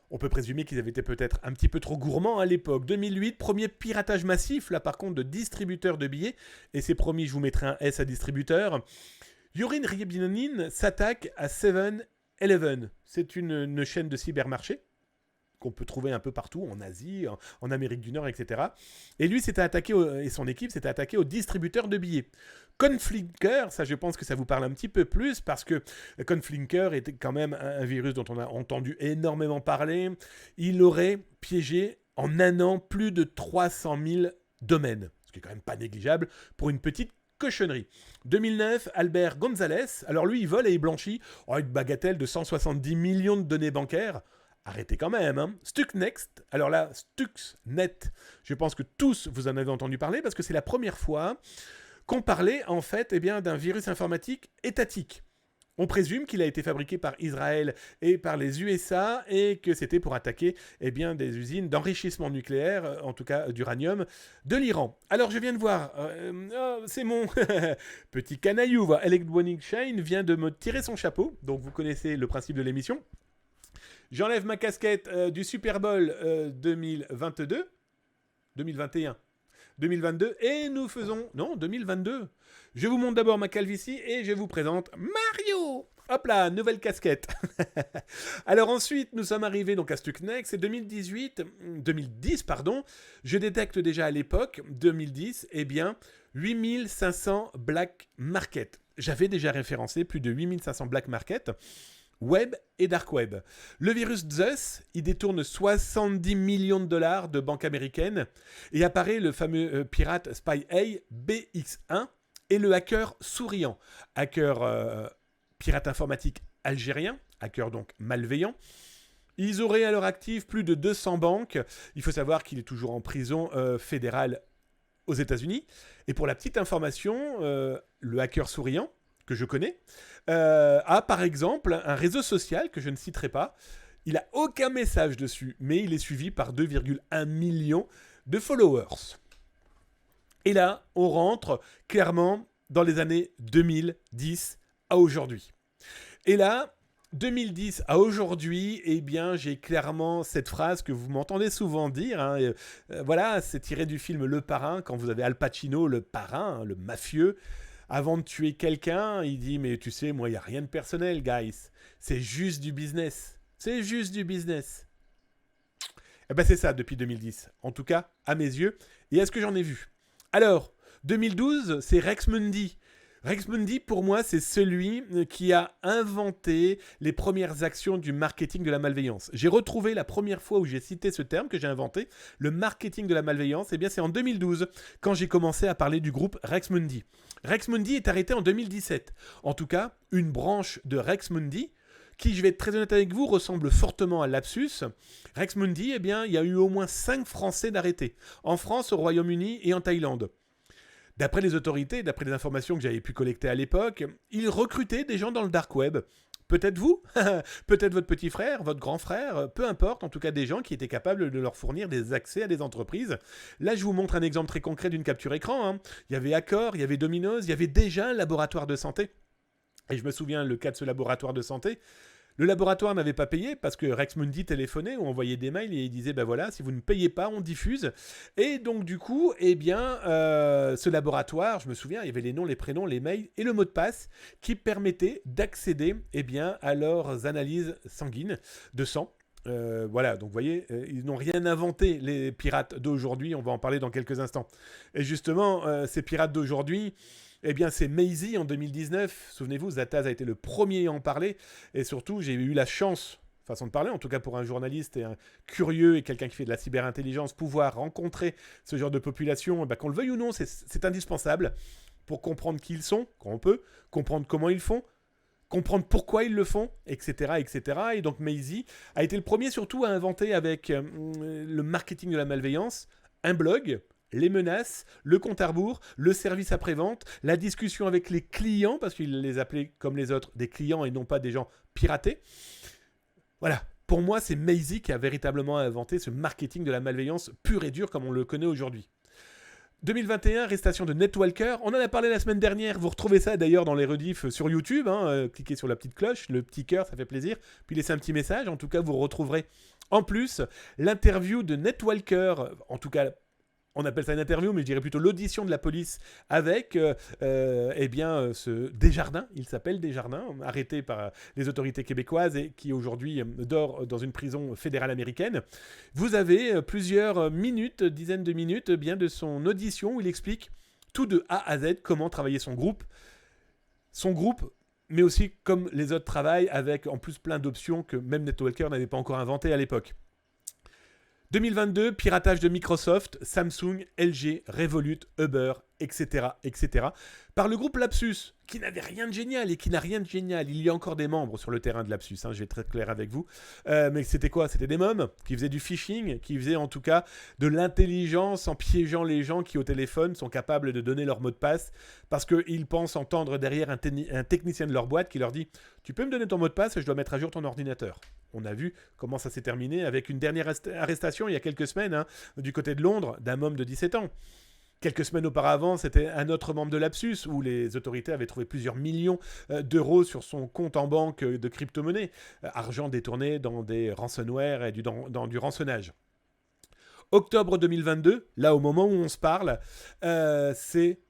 On peut présumer qu'ils avaient été peut-être un petit peu trop gourmands à l'époque. 2008, premier piratage massif, là par contre, de distributeurs de billets. Et c'est promis, je vous mettrai un S à distributeur. Yorin Ryabinin s'attaque à 7-Eleven. C'est une chaîne de cybermarché qu'on peut trouver un peu partout, en Asie, en Amérique du Nord, etc. Et lui s'était attaqué, et son équipe s'était attaquée aux distributeurs de billets. Conflinker, ça je pense que ça vous parle un petit peu plus, parce que Conflinker était quand même un virus dont on a entendu énormément parler. Il aurait piégé en un an plus de 300 000 domaines, ce qui est quand même pas négligeable pour une petite cochonnerie. 2009, Albert Gonzalez, alors lui il vole et il blanchit une bagatelle de 170 millions de données bancaires. Arrêtez quand même, hein. Stuxnet, alors là, Stuxnet, je pense que tous vous en avez entendu parler parce que c'est la première fois qu'on parlait en fait d'un virus informatique étatique. On présume qu'il a été fabriqué par Israël et par les USA et que c'était pour attaquer des usines d'enrichissement nucléaire, en tout cas d'uranium, de l'Iran. Alors je viens de voir, c'est mon petit canaillou, Electronic Chain vient de me tirer son chapeau, donc vous connaissez le principe de l'émission. J'enlève ma casquette du Super Bowl 2022, 2021, 2022, et nous faisons... Non, 2022. Je vous montre d'abord ma calvitie et je vous présente Mario. Hop là, nouvelle casquette. Alors ensuite, nous sommes arrivés donc à Stuxnet, c'est 2010, pardon. Je détecte déjà à l'époque, 2010, 8500 black market. J'avais déjà référencé plus de 8500 black market. Web et Dark Web. Le virus Zeus, il détourne 70 millions de dollars de banques américaines et apparaît le fameux pirate Spy A BX1 et le hacker souriant. Hacker pirate informatique algérien, hacker donc malveillant. Ils auraient à leur actif plus de 200 banques. Il faut savoir qu'il est toujours en prison fédérale aux États-Unis. Et pour la petite information, le hacker souriant, que je connais, a par exemple un réseau social que je ne citerai pas. Il n'a aucun message dessus, mais il est suivi par 2,1 millions de followers. Et là, on rentre clairement dans les années 2010 à aujourd'hui. Et là, 2010 à aujourd'hui, j'ai clairement cette phrase que vous m'entendez souvent dire. Voilà, c'est tiré du film Le Parrain, quand vous avez Al Pacino, le parrain, le mafieux. Avant de tuer quelqu'un, il dit « Mais tu sais, moi, il n'y a rien de personnel, guys. C'est juste du business. C'est juste du business. » C'est ça depuis 2010. En tout cas, à mes yeux. Et est-ce que j'en ai vu ? Alors, 2012, c'est Rex Mundi. Rex Mundi, pour moi, c'est celui qui a inventé les premières actions du marketing de la malveillance. J'ai retrouvé la première fois où j'ai cité ce terme que j'ai inventé, le marketing de la malveillance. Eh bien, c'est en 2012, quand j'ai commencé à parler du groupe Rex Mundi. Rex Mundi est arrêté en 2017. En tout cas, une branche de Rex Mundi, qui, je vais être très honnête avec vous, ressemble fortement à Lapsus. Rex Mundi, eh bien, il y a eu au moins 5 Français d'arrêtés. En France, au Royaume-Uni et en Thaïlande. D'après les autorités, d'après les informations que j'avais pu collecter à l'époque, ils recrutaient des gens dans le dark web. Peut-être vous, peut-être votre petit frère, votre grand frère, peu importe, en tout cas des gens qui étaient capables de leur fournir des accès à des entreprises. Là, je vous montre un exemple très concret d'une capture écran. Hein. Il y avait Accor, il y avait Domino's, il y avait déjà un laboratoire de santé. Et je me souviens le cas de ce laboratoire de santé. Le laboratoire n'avait pas payé parce que Rex Mundi téléphonait ou envoyait des mails et il disait ben voilà, si vous ne payez pas, on diffuse. Et donc du coup, eh bien, ce laboratoire, je me souviens, il y avait les noms, les prénoms, les mails et le mot de passe qui permettait d'accéder eh bien, à leurs analyses sanguines de sang. Voilà, donc vous voyez, ils n'ont rien inventé, les pirates d'aujourd'hui, on va en parler dans quelques instants. Et justement, ces pirates d'aujourd'hui, eh bien, c'est Maisy en 2019. Souvenez-vous, Zataz a été le premier à en parler. Et surtout, j'ai eu la chance, façon de parler, en tout cas pour un journaliste et un curieux et quelqu'un qui fait de la cyberintelligence, pouvoir rencontrer ce genre de population, qu'on le veuille ou non, c'est indispensable pour comprendre qui ils sont, quand on peut, comprendre comment ils font, comprendre pourquoi ils le font, etc. etc. Et donc Maisy a été le premier surtout à inventer avec le marketing de la malveillance un blog, les menaces, le compte à rebours, le service après-vente, la discussion avec les clients, parce qu'il les appelait comme les autres des clients et non pas des gens piratés. Voilà, pour moi, c'est Maisy qui a véritablement inventé ce marketing de la malveillance pur et dur comme on le connaît aujourd'hui. 2021, arrestation de Netwalker. On en a parlé la semaine dernière. Vous retrouvez ça d'ailleurs dans les rediffs sur YouTube. Cliquez sur la petite cloche, le petit cœur, ça fait plaisir. Puis laissez un petit message. En tout cas, vous retrouverez en plus l'interview de Netwalker. En tout cas, on appelle ça une interview, mais je dirais plutôt l'audition de la police avec ce Desjardins, il s'appelle Desjardins, arrêté par les autorités québécoises et qui aujourd'hui dort dans une prison fédérale américaine. Vous avez plusieurs minutes, dizaines de minutes bien de son audition où il explique tout de A à Z comment travailler son groupe, mais aussi comme les autres travaillent avec en plus plein d'options que même Netwalker n'avait pas encore inventées à l'époque. 2022, piratage de Microsoft, Samsung, LG, Revolut, Uber, etc., etc. par le groupe Lapsus, qui n'avait rien de génial et qui n'a rien de génial. Il y a encore des membres sur le terrain de Lapsus, je vais être très clair avec vous. Mais c'était quoi ? C'était des mômes qui faisaient du phishing, qui faisaient en tout cas de l'intelligence en piégeant les gens qui au téléphone sont capables de donner leur mot de passe parce qu'ils pensent entendre derrière un technicien de leur boîte qui leur dit « Tu peux me donner ton mot de passe, je dois mettre à jour ton ordinateur ». On a vu comment ça s'est terminé avec une dernière arrestation il y a quelques semaines du côté de Londres d'un homme de 17 ans. Quelques semaines auparavant, c'était un autre membre de Lapsus où les autorités avaient trouvé plusieurs millions d'euros sur son compte en banque de crypto-monnaie, argent détourné dans des ransomware et dans du rançonnage. Octobre 2022, là au moment où on se parle, c'est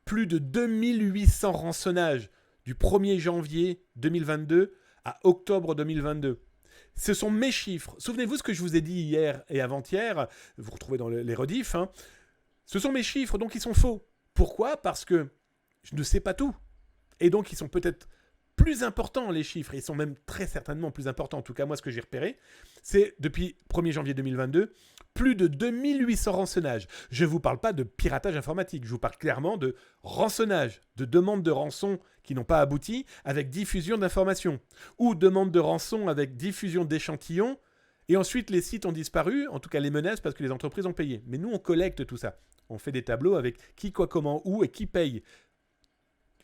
plus de 2800 rançonnages du 1er janvier 2022 à octobre 2022. Ce sont mes chiffres. Souvenez-vous ce que je vous ai dit hier et avant-hier, vous retrouvez dans les rediffs, ce sont mes chiffres, donc ils sont faux. Pourquoi ? Parce que je ne sais pas tout. Et donc ils sont peut-être plus importants, les chiffres. Ils sont même très certainement plus importants. En tout cas, moi, ce que j'ai repéré, c'est depuis 1er janvier 2022, plus de 2800 rançonnages. Je ne vous parle pas de piratage informatique. Je vous parle clairement de rançonnage, de demandes de rançon qui n'ont pas abouti avec diffusion d'informations. Ou demandes de rançon avec diffusion d'échantillons. Et ensuite, les sites ont disparu, en tout cas les menaces, parce que les entreprises ont payé. Mais nous, on collecte tout ça. On fait des tableaux avec qui, quoi, comment, où et qui paye.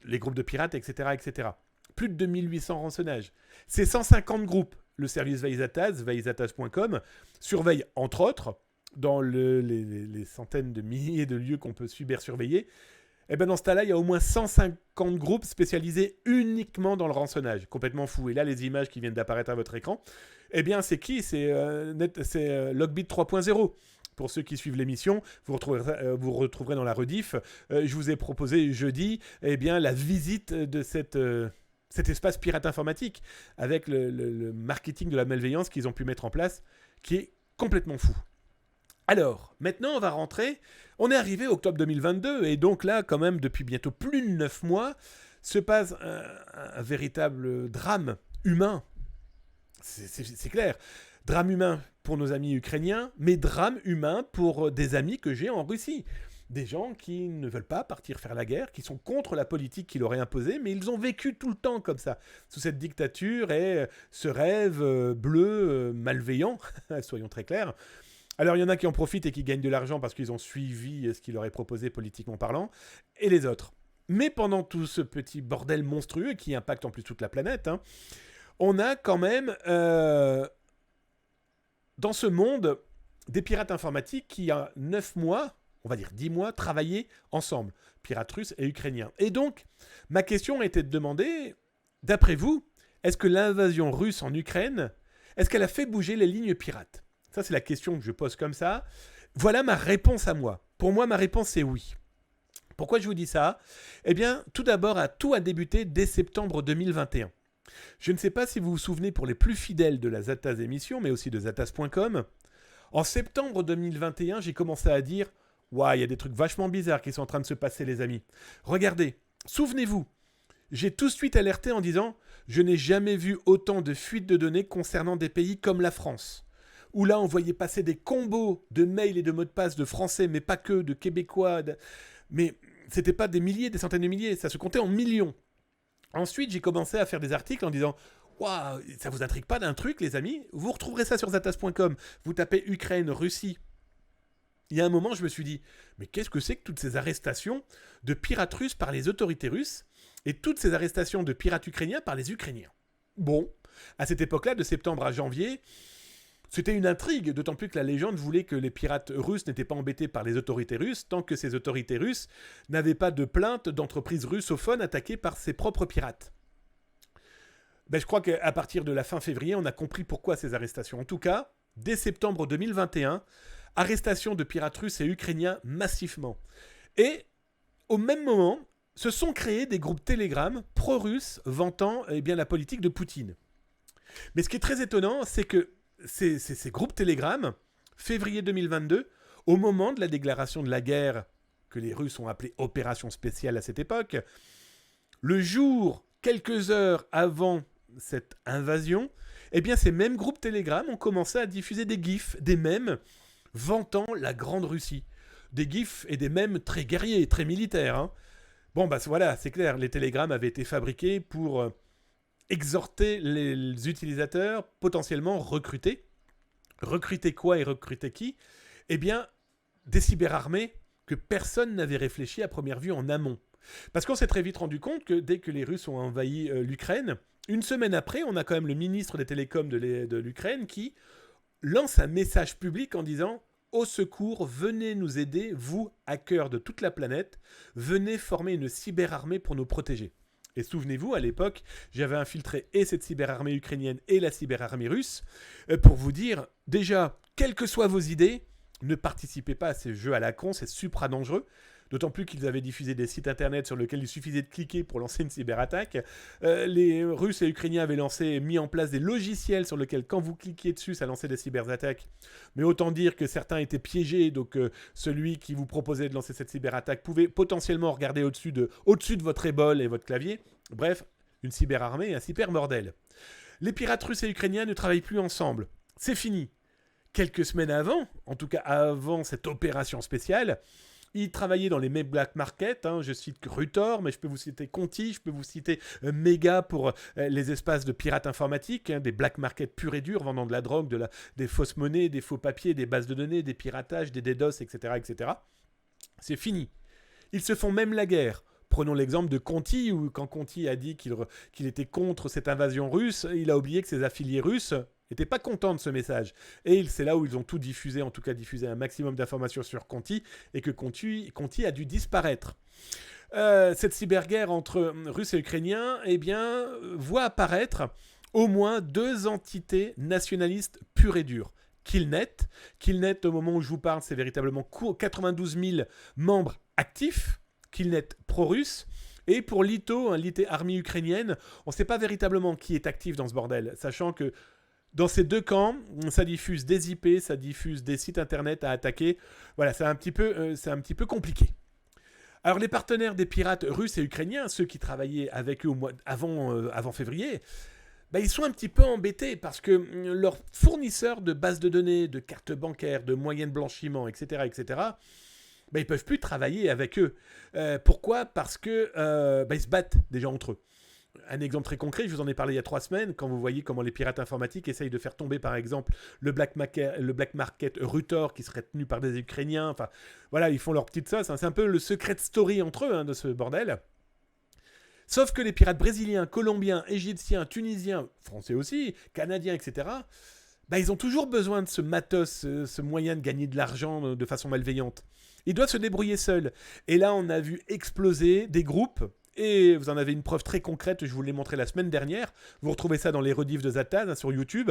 Les groupes de pirates, etc., etc. Plus de 2800 rançonnages. Ces 150 groupes, le service Veizataz, veizataz.com, surveille, entre autres, dans les centaines de milliers de lieux qu'on peut cybersurveiller. Et bien dans ce cas-là, il y a au moins 150 groupes spécialisés uniquement dans le rançonnage. Complètement fou. Et là, les images qui viennent d'apparaître à votre écran, eh bien, c'est qui ? C'est Logbit 3.0. Pour ceux qui suivent l'émission, vous retrouverez dans la rediff. Je vous ai proposé jeudi la visite de cet espace pirate informatique avec le marketing de la malveillance qu'ils ont pu mettre en place, qui est complètement fou. Alors, maintenant, on va rentrer. On est arrivé octobre 2022, et donc là, quand même, depuis bientôt plus de 9 mois, se passe un véritable drame humain. C'est clair. Drame humain pour nos amis ukrainiens, mais drame humain pour des amis que j'ai en Russie. Des gens qui ne veulent pas partir faire la guerre, qui sont contre la politique qu'il aurait imposée, mais ils ont vécu tout le temps comme ça, sous cette dictature et ce rêve bleu malveillant, soyons très clairs. Alors il y en a qui en profitent et qui gagnent de l'argent parce qu'ils ont suivi ce qu'il leur est proposé politiquement parlant, et les autres. Mais pendant tout ce petit bordel monstrueux qui impacte en plus toute la planète, hein, on a quand même dans ce monde des pirates informatiques qui, il y a 9 mois, on va dire 10 mois, travaillaient ensemble, pirates russes et ukrainiens. Et donc, ma question était de demander, d'après vous, est-ce que l'invasion russe en Ukraine, est-ce qu'elle a fait bouger les lignes pirates ? Ça, c'est la question que je pose comme ça. Voilà ma réponse à moi. Pour moi, ma réponse, c'est oui. Pourquoi je vous dis ça ? Eh bien, tout d'abord, tout a débuté dès septembre 2021. Je ne sais pas si vous vous souvenez, pour les plus fidèles de la Zataz émission, mais aussi de Zataz.com, en septembre 2021, j'ai commencé à dire « Ouah, il y a des trucs vachement bizarres qui sont en train de se passer, les amis. Regardez, souvenez-vous, j'ai tout de suite alerté en disant « Je n'ai jamais vu autant de fuites de données concernant des pays comme la France. » Où là, on voyait passer des combos de mails et de mots de passe de Français, mais pas que, de Québécois. Mais c'était pas des milliers, des centaines de milliers, ça se comptait en millions. Ensuite, j'ai commencé à faire des articles en disant « Waouh, ça vous intrigue pas d'un truc, les amis ? Vous retrouverez ça sur Zataz.com. Vous tapez Ukraine, Russie. » Il y a un moment, je me suis dit « Mais qu'est-ce que c'est que toutes ces arrestations de pirates russes par les autorités russes et toutes ces arrestations de pirates ukrainiens par les Ukrainiens ?» Bon, à cette époque-là, de septembre à janvier, c'était une intrigue, d'autant plus que la légende voulait que les pirates russes n'étaient pas embêtés par les autorités russes tant que ces autorités russes n'avaient pas de plainte d'entreprises russophones attaquées par ses propres pirates. Ben, je crois qu'à partir de la fin février, on a compris pourquoi ces arrestations. En tout cas, dès septembre 2021, arrestation de pirates russes et ukrainiens massivement. Et au même moment, se sont créés des groupes Telegram pro-russes vantant la politique de Poutine. Mais ce qui est très étonnant, c'est que ces groupes Telegram, février 2022, au moment de la déclaration de la guerre, que les Russes ont appelée opération spéciale à cette époque, le jour, quelques heures avant cette invasion, eh bien ces mêmes groupes Telegram ont commencé à diffuser des gifs, des mèmes, vantant la Grande Russie. Des gifs et des mèmes très guerriers, très militaires. Hein. Bon, bah voilà, c'est clair, les télégrammes avaient été fabriqués pour exhorter les utilisateurs potentiellement recrutés. Recruter quoi et recruter qui ? Eh bien, des cyberarmées que personne n'avait réfléchi à première vue en amont. Parce qu'on s'est très vite rendu compte que dès que les Russes ont envahi l'Ukraine, une semaine après, on a quand même le ministre des Télécoms de l'Ukraine qui lance un message public en disant « Au secours, venez nous aider, vous, hackers de toute la planète, venez former une cyberarmée pour nous protéger. » Et souvenez-vous, à l'époque, j'avais infiltré et cette cyberarmée ukrainienne et la cyberarmée russe pour vous dire, déjà, quelles que soient vos idées, ne participez pas à ces jeux à la con, c'est supra dangereux. D'autant plus qu'ils avaient diffusé des sites internet sur lesquels il suffisait de cliquer pour lancer une cyberattaque. Les Russes et Ukrainiens avaient mis en place des logiciels sur lesquels, quand vous cliquiez dessus, ça lançait des cyberattaques. Mais autant dire que certains étaient piégés, donc celui qui vous proposait de lancer cette cyberattaque pouvait potentiellement regarder au-dessus de votre ébole et votre clavier. Bref, une cyberarmée et un cyber bordel. Les pirates russes et ukrainiens ne travaillent plus ensemble. C'est fini. Quelques semaines avant, en tout cas avant cette opération spéciale, ils travaillaient dans les mêmes black market, hein, je cite Rutor, mais je peux vous citer Conti, je peux vous citer Mega pour les espaces de pirates informatiques, hein, des black market purs et durs, vendant de la drogue, des fausses monnaies, des faux papiers, des bases de données, des piratages, des DDoS, etc., etc. C'est fini. Ils se font même la guerre. Prenons l'exemple de Conti, où quand Conti a dit qu'il était contre cette invasion russe, il a oublié que ses affiliés russes n'étaient pas contents de ce message. Et c'est là où ils ont tout diffusé, en tout cas diffusé un maximum d'informations sur Conti, et que Conti a dû disparaître. Cette cyberguerre entre Russes et Ukrainiens, eh bien, voit apparaître au moins 2 entités nationalistes pures et dures. Killnet, au moment où je vous parle, c'est véritablement 92 000 membres actifs, Killnet pro-russe, et pour l'ITO, l'IT Army ukrainienne, on ne sait pas véritablement qui est actif dans ce bordel, sachant que Dans ces deux camps, ça diffuse des IP, ça diffuse des sites internet à attaquer. Voilà, c'est un petit peu compliqué. Alors les partenaires des pirates russes et ukrainiens, ceux qui travaillaient avec eux avant février, bah, ils sont un petit peu embêtés parce que leurs fournisseurs de bases de données, de cartes bancaires, de moyens de blanchiment, etc., bah, ils ne peuvent plus travailler avec eux. Pourquoi ? Parce que bah, ils se battent déjà entre eux. Un exemple très concret, je vous en ai parlé il y a 3 semaines, quand vous voyez comment les pirates informatiques essayent de faire tomber par exemple le black market Rutor qui serait tenu par des Ukrainiens. Enfin voilà, ils font leur petite sauce. Hein. C'est un peu le secret story entre eux de ce bordel. Sauf que les pirates brésiliens, colombiens, égyptiens, tunisiens, français aussi, canadiens, etc., bah, ils ont toujours besoin de ce matos, ce moyen de gagner de l'argent de façon malveillante. Ils doivent se débrouiller seuls. Et là, on a vu exploser des groupes. Et vous en avez une preuve très concrète, je vous l'ai montré la semaine dernière. Vous retrouvez ça dans les rediffs de Zataz sur YouTube.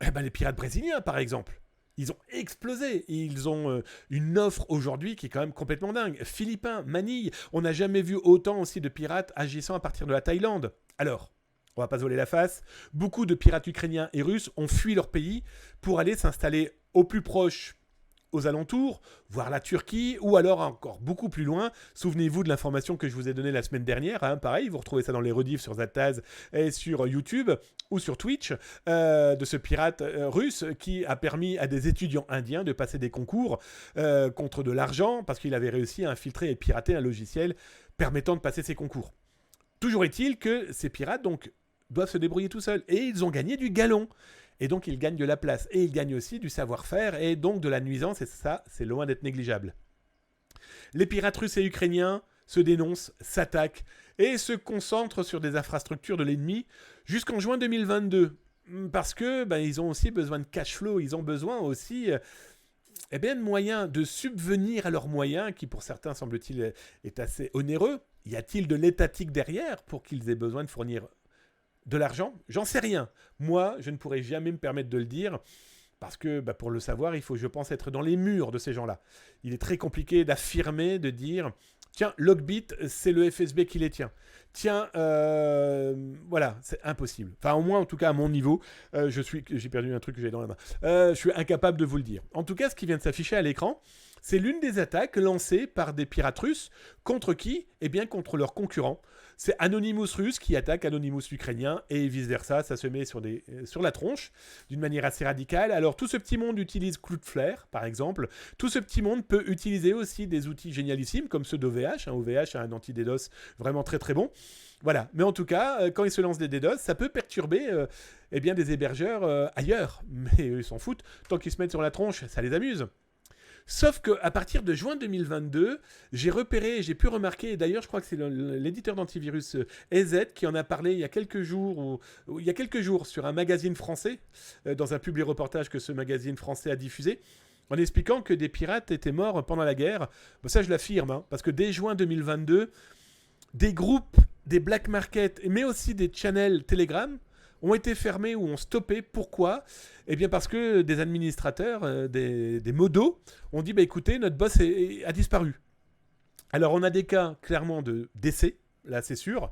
Eh ben, les pirates brésiliens, par exemple. Ils ont explosé. Ils ont une offre aujourd'hui qui est quand même complètement dingue. Philippins, Manille, on n'a jamais vu autant aussi de pirates agissant à partir de la Thaïlande. Alors, on va pas se voler la face. Beaucoup de pirates ukrainiens et russes ont fui leur pays pour aller s'installer au plus proche aux alentours, voire la Turquie, ou alors encore beaucoup plus loin. Souvenez-vous de l'information que je vous ai donnée la semaine dernière. Hein, pareil, vous retrouvez ça dans les rediffs sur Zataz et sur YouTube ou sur Twitch, de ce pirate russe qui a permis à des étudiants indiens de passer des concours contre de l'argent parce qu'il avait réussi à infiltrer et pirater un logiciel permettant de passer ces concours. Toujours est-il que ces pirates donc doivent se débrouiller tout seuls et ils ont gagné du galon. Et donc, ils gagnent de la place. Et ils gagnent aussi du savoir-faire et donc de la nuisance. Et ça, c'est loin d'être négligeable. Les pirates russes et ukrainiens se dénoncent, s'attaquent et se concentrent sur des infrastructures de l'ennemi jusqu'en juin 2022. Parce que ils ont aussi besoin de cash flow. Ils ont besoin aussi de moyens de subvenir à leurs moyens qui, pour certains, semble-t-il, est assez onéreux. Y a-t-il de l'étatique derrière pour qu'ils aient besoin de fournir de l'argent ? J'en sais rien. Moi, je ne pourrais jamais me permettre de le dire parce que pour le savoir, il faut, je pense, être dans les murs de ces gens-là. Il est très compliqué d'affirmer, de dire « Tiens, Logbit, c'est le FSB qui les tient. Tiens, voilà, c'est impossible. » Enfin, au moins, en tout cas, à mon niveau, j'ai perdu un truc que j'ai dans la main. Je suis incapable de vous le dire. En tout cas, ce qui vient de s'afficher à l'écran, c'est l'une des attaques lancées par des pirates russes. Contre qui ? Eh bien, contre leurs concurrents. C'est Anonymous russe qui attaque Anonymous ukrainien et vice-versa. Ça se met sur la tronche d'une manière assez radicale. Alors, tout ce petit monde utilise Cloudflare, par exemple. Tout ce petit monde peut utiliser aussi des outils génialissimes comme ceux d'OVH. OVH a un anti-DDoS vraiment très très bon. Voilà. Mais en tout cas, quand ils se lancent des DDoS, ça peut perturber des hébergeurs ailleurs. Mais eux, ils s'en foutent. Tant qu'ils se mettent sur la tronche, ça les amuse. Sauf qu'à partir de juin 2022, j'ai pu remarquer, et d'ailleurs je crois que c'est l'éditeur d'antivirus EZ qui en a parlé il y a quelques jours sur un magazine français, dans un publi-reportage que ce magazine français a diffusé, en expliquant que des pirates étaient morts pendant la guerre. Bon, ça je l'affirme, parce que dès juin 2022, des groupes, des black markets, mais aussi des channels Telegram, ont été fermés ou ont stoppé. Pourquoi ? Eh bien parce que des administrateurs, des modos, ont dit écoutez, notre boss a disparu. Alors on a des cas clairement de décès, là c'est sûr,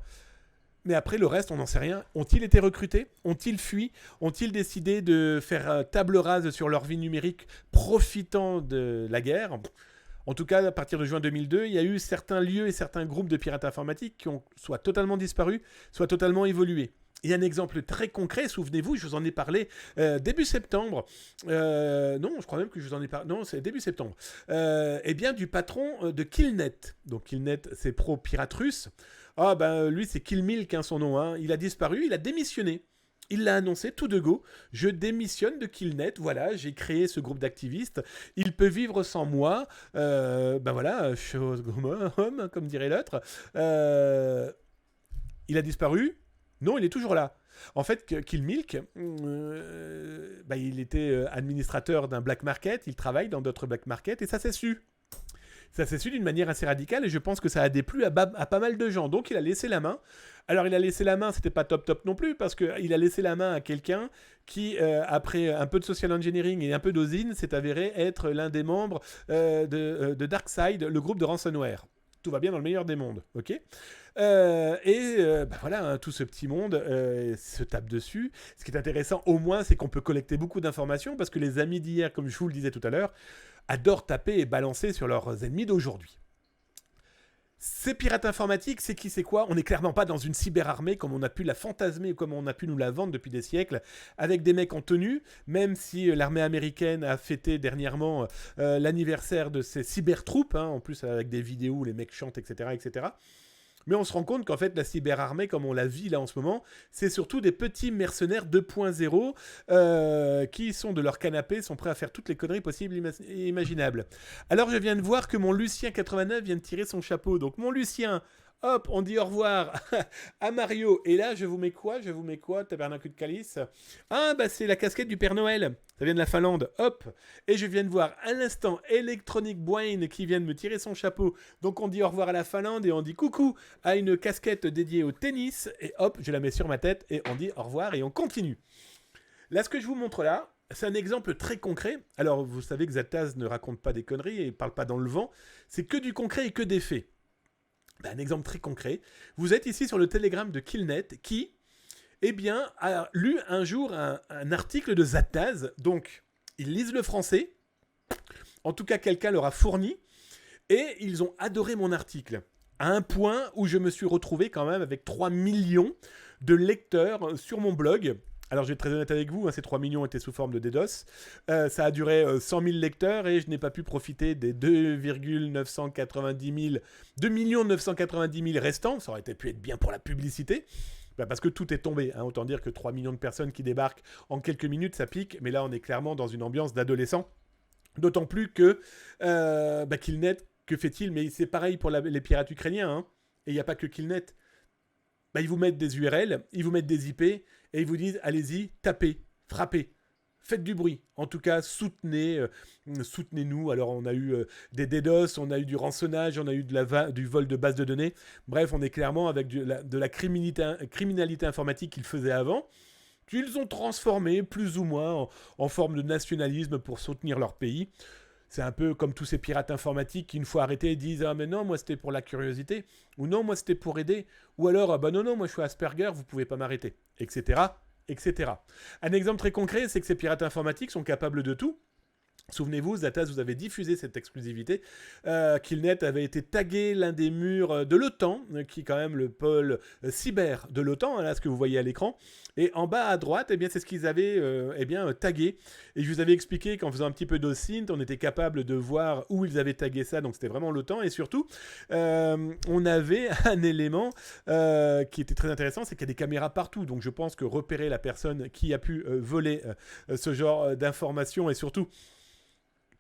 mais après le reste on n'en sait rien. Ont-ils été recrutés ? Ont-ils fui ? Ont-ils décidé de faire table rase sur leur vie numérique profitant de la guerre ? En tout cas, à partir de juin 2002, il y a eu certains lieux et certains groupes de pirates informatiques qui ont soit totalement disparu, soit totalement évolué. Et un exemple très concret, souvenez-vous, je vous en ai parlé début septembre. Non, je crois même que je vous en ai parlé. Non, c'est début septembre. Du patron de Killnet. Donc Killnet, c'est pro-pirate russe. Lui, c'est Killmilk, son nom. Hein. Il a disparu, il a démissionné. Il l'a annoncé tout de go. Je démissionne de Killnet. Voilà, j'ai créé ce groupe d'activistes. Il peut vivre sans moi. Chose comme dirait l'autre. Il a disparu. Non, il est toujours là. En fait, Killmilk, il était administrateur d'un black market, il travaille dans d'autres black markets, et ça s'est su. Ça s'est su d'une manière assez radicale, et je pense que ça a déplu à pas mal de gens. Donc, il a laissé la main. Alors, il a laissé la main, c'était pas top non plus, parce qu'il a laissé la main à quelqu'un qui, après un peu de social engineering et un peu d'osine, s'est avéré être l'un des membres de DarkSide, le groupe de ransomware. tout va bien dans le meilleur des mondes, ok. Voilà, hein, tout ce petit monde se tape dessus. Ce qui est intéressant, au moins, c'est qu'on peut collecter beaucoup d'informations parce que les amis d'hier, comme je vous le disais tout à l'heure, adorent taper et balancer sur leurs ennemis d'aujourd'hui. Ces pirates informatiques, c'est qui, c'est quoi? On n'est clairement pas dans une cyberarmée comme on a pu la fantasmer ou comme on a pu nous la vendre depuis des siècles, avec des mecs en tenue, même si l'armée américaine a fêté dernièrement l'anniversaire de ses cybertroupes, hein, en plus avec des vidéos où les mecs chantent, etc., etc. Mais on se rend compte qu'en fait, la cyberarmée, comme on la vit là en ce moment, c'est surtout des petits mercenaires 2.0 qui sont de leur canapé, sont prêts à faire toutes les conneries possibles et imaginables. Alors, je viens de voir que mon Lucien 89 vient de tirer son chapeau. Donc, mon Lucien, hop, on dit au revoir à Mario. Et là, je vous mets quoi, tabernacle de Calice? Ah, bah, c'est la casquette du Père Noël. Ça vient de la Finlande. Hop. Et je viens de voir à l'instant Electronic Brain qui vient de me tirer son chapeau. Donc, on dit au revoir à la Finlande et on dit coucou à une casquette dédiée au tennis. Et hop, je la mets sur ma tête et on dit au revoir et on continue. Là, ce que je vous montre là, c'est un exemple très concret. Alors, vous savez que Zataz ne raconte pas des conneries et ne parle pas dans le vent. C'est que du concret et que des faits. Un exemple très concret. Vous êtes ici sur le Telegram de Killnet qui, eh bien, a lu un jour un article de Zataz. Donc, ils lisent le français. En tout cas, quelqu'un leur a fourni. Et ils ont adoré mon article. À un point où je me suis retrouvé quand même avec 3 millions de lecteurs sur mon blog. Alors, je vais être très honnête avec vous, hein, ces 3 millions étaient sous forme de DDoS. Ça a duré 100 000 lecteurs et je n'ai pas pu profiter des 2 990 000 restants. Ça aurait pu être bien pour la publicité. Parce que tout est tombé. Hein. Autant dire que 3 millions de personnes qui débarquent en quelques minutes, ça pique. Mais là, on est clairement dans une ambiance d'adolescent. D'autant plus que Killnet, que fait-il? Mais c'est pareil pour les pirates ukrainiens. Hein. Et il n'y a pas que Killnet. Ils vous mettent des URL, ils vous mettent des IP, et ils vous disent, allez-y, tapez, frappez, faites du bruit. En tout cas, soutenez-nous. Alors, on a eu des DDoS, on a eu du rançonnage, on a eu du vol de bases de données. Bref, on est clairement avec de la criminalité informatique qu'ils faisaient avant, qu'ils ont transformé plus ou moins en forme de nationalisme pour soutenir leur pays. C'est un peu comme tous ces pirates informatiques qui, une fois arrêtés, disent « Ah, mais non, moi, c'était pour la curiosité. » Ou « Non, moi, c'était pour aider. » Ou alors « Ah, bah non, moi, je suis Asperger, vous pouvez pas m'arrêter. » Etc. Etc. Un exemple très concret, c'est que ces pirates informatiques sont capables de tout. Souvenez-vous, Zataz, vous avez diffusé cette exclusivité. Killnet avait été tagué l'un des murs de l'OTAN, qui est quand même le pôle cyber de l'OTAN, hein, là, ce que vous voyez à l'écran. Et en bas à droite, eh bien, c'est ce qu'ils avaient tagué. Et je vous avais expliqué qu'en faisant un petit peu d'OSINT, on était capable de voir où ils avaient tagué ça. Donc c'était vraiment l'OTAN. Et surtout, on avait un élément qui était très intéressant, c'est qu'il y a des caméras partout. Donc je pense que repérer la personne qui a pu voler ce genre d'informations et surtout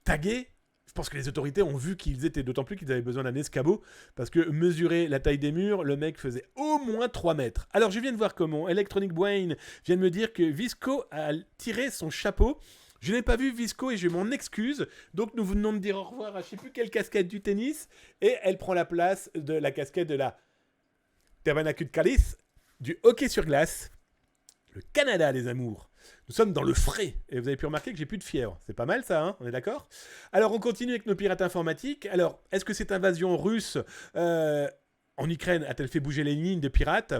tagués, je pense que les autorités ont vu qu'ils étaient, d'autant plus qu'ils avaient besoin d'un escabeau, parce que mesurer la taille des murs, le mec faisait au moins 3 mètres. Alors je viens de voir comment Electronic Brain vient de me dire que Visco a tiré son chapeau. Je n'ai pas vu Visco et je m'en excuse. Donc nous venons de dire au revoir à je ne sais plus quelle casquette du tennis, et elle prend la place de la casquette de la tabernacle de Calice, du hockey sur glace, le Canada les amours. Nous sommes dans le frais. Et vous avez pu remarquer que j'ai plus de fièvre. C'est pas mal ça, hein, on est d'accord? Alors on continue avec nos pirates informatiques. Alors, est-ce que cette invasion russe en Ukraine a-t-elle fait bouger les lignes de pirates?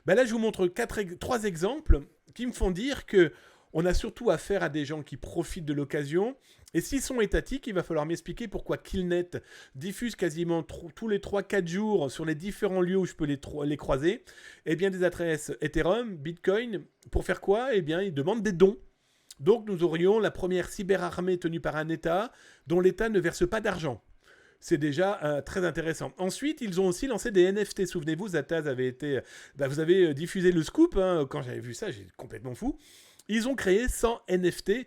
Là, je vous montre 3 exemples qui me font dire que on a surtout affaire à des gens qui profitent de l'occasion. Et s'ils sont étatiques, il va falloir m'expliquer pourquoi Killnet diffuse quasiment tous les 3-4 jours sur les différents lieux où je peux les croiser, eh bien des adresses Ethereum, Bitcoin, pour faire quoi? Eh bien, ils demandent des dons. Donc, nous aurions la première cyberarmée tenue par un État dont l'État ne verse pas d'argent. C'est déjà très intéressant. Ensuite, ils ont aussi lancé des NFT. Souvenez-vous, Zataz avait été... vous avez diffusé le scoop. Hein. Quand j'avais vu ça, j'étais complètement fou. Ils ont créé 100 NFT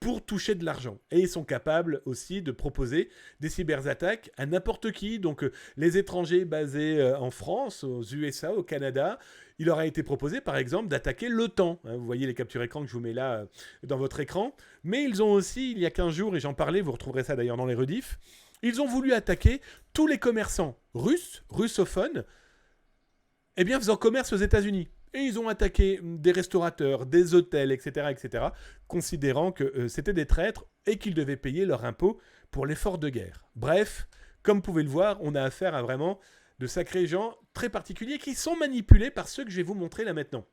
pour toucher de l'argent. Et ils sont capables aussi de proposer des cyberattaques à n'importe qui. Donc, les étrangers basés en France, aux USA, au Canada, il leur a été proposé, par exemple, d'attaquer l'OTAN. Vous voyez les captures écran que je vous mets là dans votre écran. Mais ils ont aussi, il y a 15 jours, et j'en parlais, vous retrouverez ça d'ailleurs dans les rediffs, ils ont voulu attaquer tous les commerçants russophones, faisant commerce aux États-Unis. Et ils ont attaqué des restaurateurs, des hôtels, etc., considérant que c'était des traîtres et qu'ils devaient payer leur impôt pour l'effort de guerre. Bref, comme vous pouvez le voir, on a affaire à vraiment de sacrés gens très particuliers qui sont manipulés par ceux que je vais vous montrer là maintenant.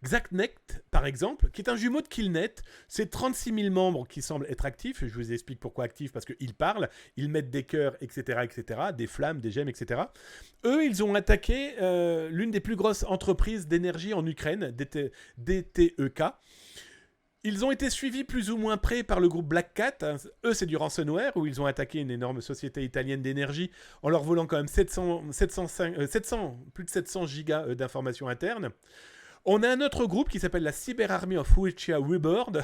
Xactnet, par exemple, qui est un jumeau de Killnet, c'est 36 000 membres qui semblent être actifs. Je vous explique pourquoi actifs, parce qu'ils parlent, ils mettent des cœurs, etc., des flammes, des gemmes, etc. Eux, ils ont attaqué l'une des plus grosses entreprises d'énergie en Ukraine, DTEK. Ils ont été suivis plus ou moins près par le groupe Black Cat. Eux, c'est du ransomware, où ils ont attaqué une énorme société italienne d'énergie en leur volant quand même plus de 700 gigas d'informations internes. On a un autre groupe qui s'appelle la Cyber Army of Witcher Rebirth,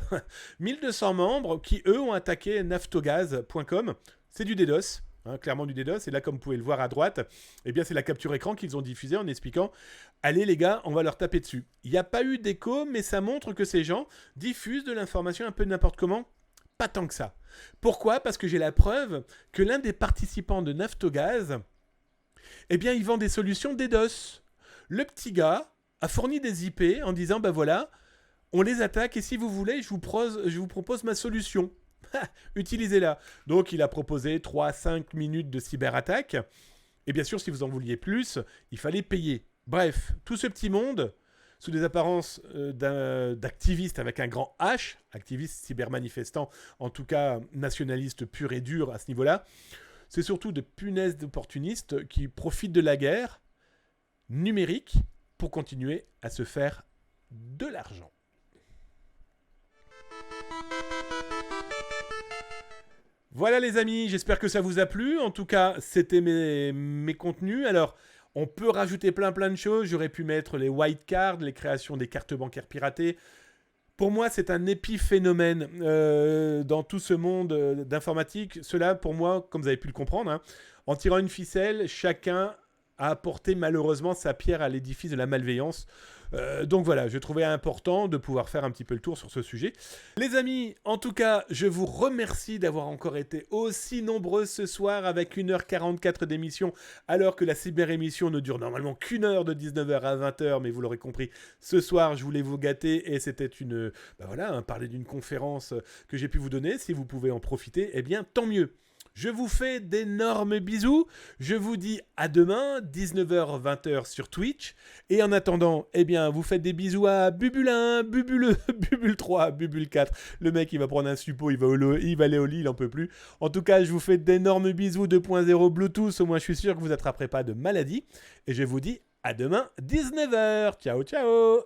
1200 membres qui, eux, ont attaqué naftogaz.com. C'est du DDoS, clairement du DDoS. Et là, comme vous pouvez le voir à droite, eh bien, c'est la capture écran qu'ils ont diffusée en expliquant « Allez les gars, on va leur taper dessus ». Il n'y a pas eu d'écho, mais ça montre que ces gens diffusent de l'information un peu n'importe comment. Pas tant que ça. Pourquoi ? Parce que j'ai la preuve que l'un des participants de Naftogaz, eh bien, il vend des solutions DDoS. Le petit gars a fourni des IP en disant, ben voilà, on les attaque et si vous voulez, je vous propose ma solution. Utilisez-la. Donc, il a proposé 3-5 minutes de cyberattaque. Et bien sûr, si vous en vouliez plus, il fallait payer. Bref, tout ce petit monde, sous des apparences d'activistes avec un grand H, activistes cybermanifestants, en tout cas nationalistes purs et durs à ce niveau-là, c'est surtout de punaises d'opportunistes qui profitent de la guerre numérique pour continuer à se faire de l'argent. Voilà les amis, j'espère que ça vous a plu. En tout cas, c'était mes contenus. Alors, on peut rajouter plein de choses. J'aurais pu mettre les white cards, les créations des cartes bancaires piratées. Pour moi, c'est un épiphénomène dans tout ce monde d'informatique. Cela, pour moi, comme vous avez pu le comprendre, en tirant une ficelle, chacun a apporté malheureusement sa pierre à l'édifice de la malveillance. Donc voilà, je trouvais important de pouvoir faire un petit peu le tour sur ce sujet. Les amis, en tout cas, je vous remercie d'avoir encore été aussi nombreux ce soir avec 1h44 d'émission, alors que la cyber-émission ne dure normalement qu'une heure de 19h à 20h, mais vous l'aurez compris, ce soir, je voulais vous gâter et c'était parler d'une conférence que j'ai pu vous donner. Si vous pouvez en profiter, eh bien, tant mieux. Je vous fais d'énormes bisous. Je vous dis à demain, 19h, 20h sur Twitch. Et en attendant, eh bien, vous faites des bisous à Bubule 1, Bubule, Bubule 3, Bubule 4. Le mec, il va prendre un suppo, il va aller au lit, il en peut plus. En tout cas, je vous fais d'énormes bisous 2.0 Bluetooth. Au moins, je suis sûr que vous n'attraperez pas de maladie. Et je vous dis à demain, 19h. Ciao, ciao.